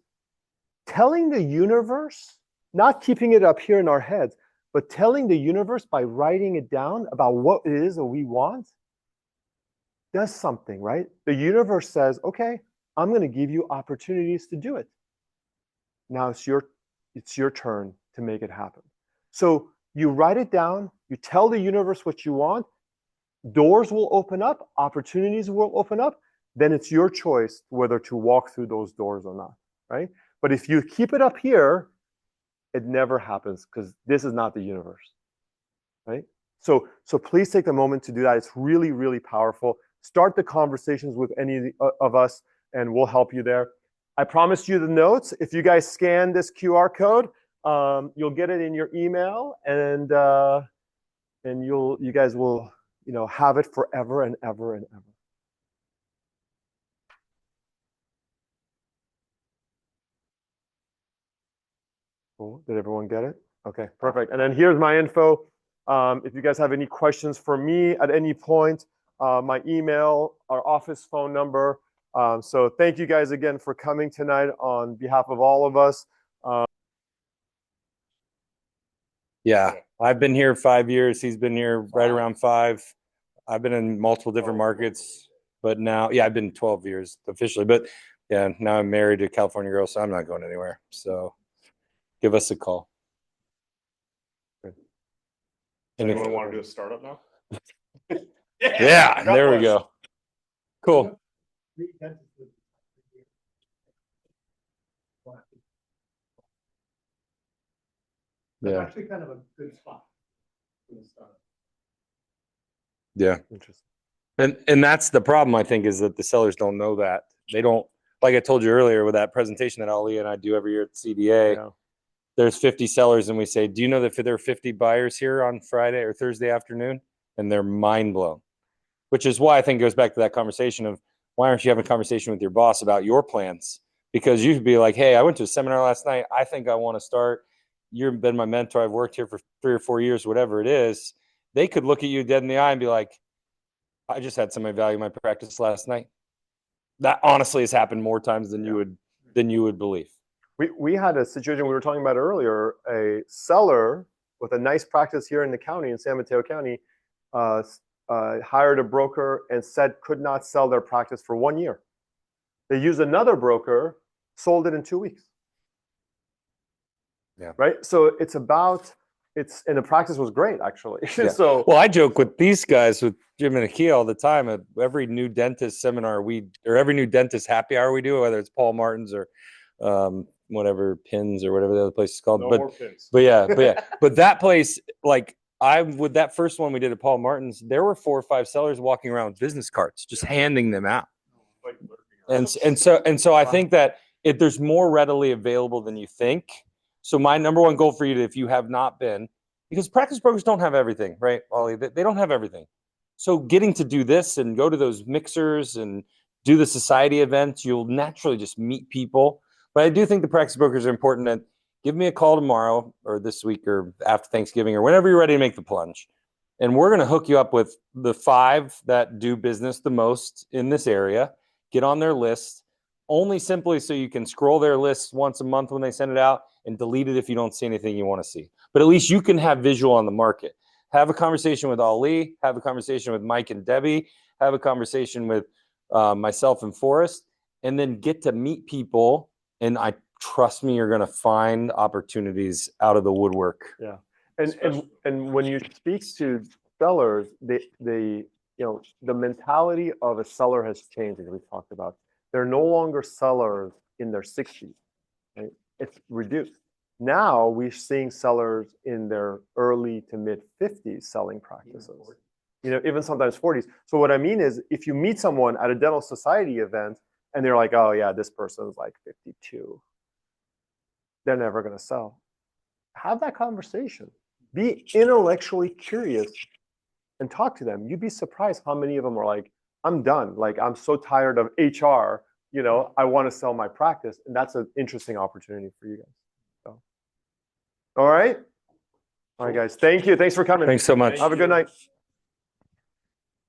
telling the universe, not keeping it up here in our heads, but telling the universe by writing it down about what it is that we want does something, right? The universe says, okay, I'm going to give you opportunities to do it. Now it's your turn to make it happen. So you write it down, you tell the universe what you want, doors will open up, opportunities will open up, then it's your choice whether to walk through those doors or not, right? But if you keep it up here, it never happens because this is not the universe, right? So please take a moment to do that. It's really, really powerful. Start the conversations with any of us and we'll help you there. I promised you the notes. If you guys scan this QR code, you'll get it in your email and you guys will have it forever and ever and ever. Cool. Did everyone get it? Okay, perfect. And then here's my info. If you guys have any questions for me at any point, my email, our office phone number. So thank you guys again for coming tonight on behalf of all of us. Yeah, I've been here 5 years. He's been here right around 5. I've been in multiple different markets, but now, I've been 12 years officially, but yeah, now I'm married to a California girl, so I'm not going anywhere. So give us a call. Does anyone want to do a startup now? Yeah, there we go. Cool. Yeah. Actually kind of a good spot for the startup. Yeah. Interesting. And that's the problem, I think, is that the sellers don't know that. They don't, like I told you earlier with that presentation that Ali and I do every year at CDA, Yeah. There's 50 sellers and we say, do you know that there are 50 buyers here on Friday or Thursday afternoon? And they're mind blown, which is why I think it goes back to that conversation of why aren't you having a conversation with your boss about your plans? Because you could be like, hey, I went to a seminar last night. I think I want to start. You've been my mentor. I've worked here for 3 or 4 years, whatever it is. They could look at you dead in the eye and be like, I just had somebody value my practice last night. That honestly has happened more times than you would believe. We had a situation we were talking about earlier. A seller with a nice practice here in the county, in San Mateo County, hired a broker and said could not sell their practice for 1 year. They used another broker, sold it in 2 weeks. Yeah. Right. So it's about and the practice was great actually. Yeah. So Well, I joke with these guys, with Jim and Akia all the time. At every new dentist seminar or every new dentist happy hour we do, whether it's Paul Martin's or whatever Pins or whatever the other place is called. No but more pins. but that place, like with that first one we did at Paul Martin's, there were 4 or 5 sellers walking around with business cards, just handing them out. And so I think that if there's more readily available than you think. So my number one goal for you, if you have not been, because practice brokers don't have everything, right, Ollie? They don't have everything. So getting to do this and go to those mixers and do the society events, you'll naturally just meet people. But I do think the practice brokers are important. And give me a call tomorrow or this week or after Thanksgiving or whenever you're ready to make the plunge. And we're going to hook you up with the 5 that do business the most in this area. Get on their list, only simply so you can scroll their list once a month when they send it out and delete it if you don't see anything you want to see. But at least you can have visual on the market. Have a conversation with Ali, have a conversation with Mike and Debbie, have a conversation with myself and Forrest, and then get to meet people. And trust me, you're going to find opportunities out of the woodwork. yeah, and when you speak to sellers, the mentality of a seller has changed, as we talked about. They're no longer sellers in their 60s. Right? It's reduced. Now we're seeing sellers in their early to mid 50s selling practices. Even sometimes 40s. So what I mean is, if you meet someone at a dental society event and they're like, oh yeah, this person's like 52, they're never going to sell. Have that conversation. Be intellectually curious and talk to them. You'd be surprised how many of them are like, I'm done. Like, I'm so tired of HR. I want to sell my practice. And that's an interesting opportunity for you guys. So, all right. All right, guys. Thank you. Thanks for coming. Thanks so much. Have a good night.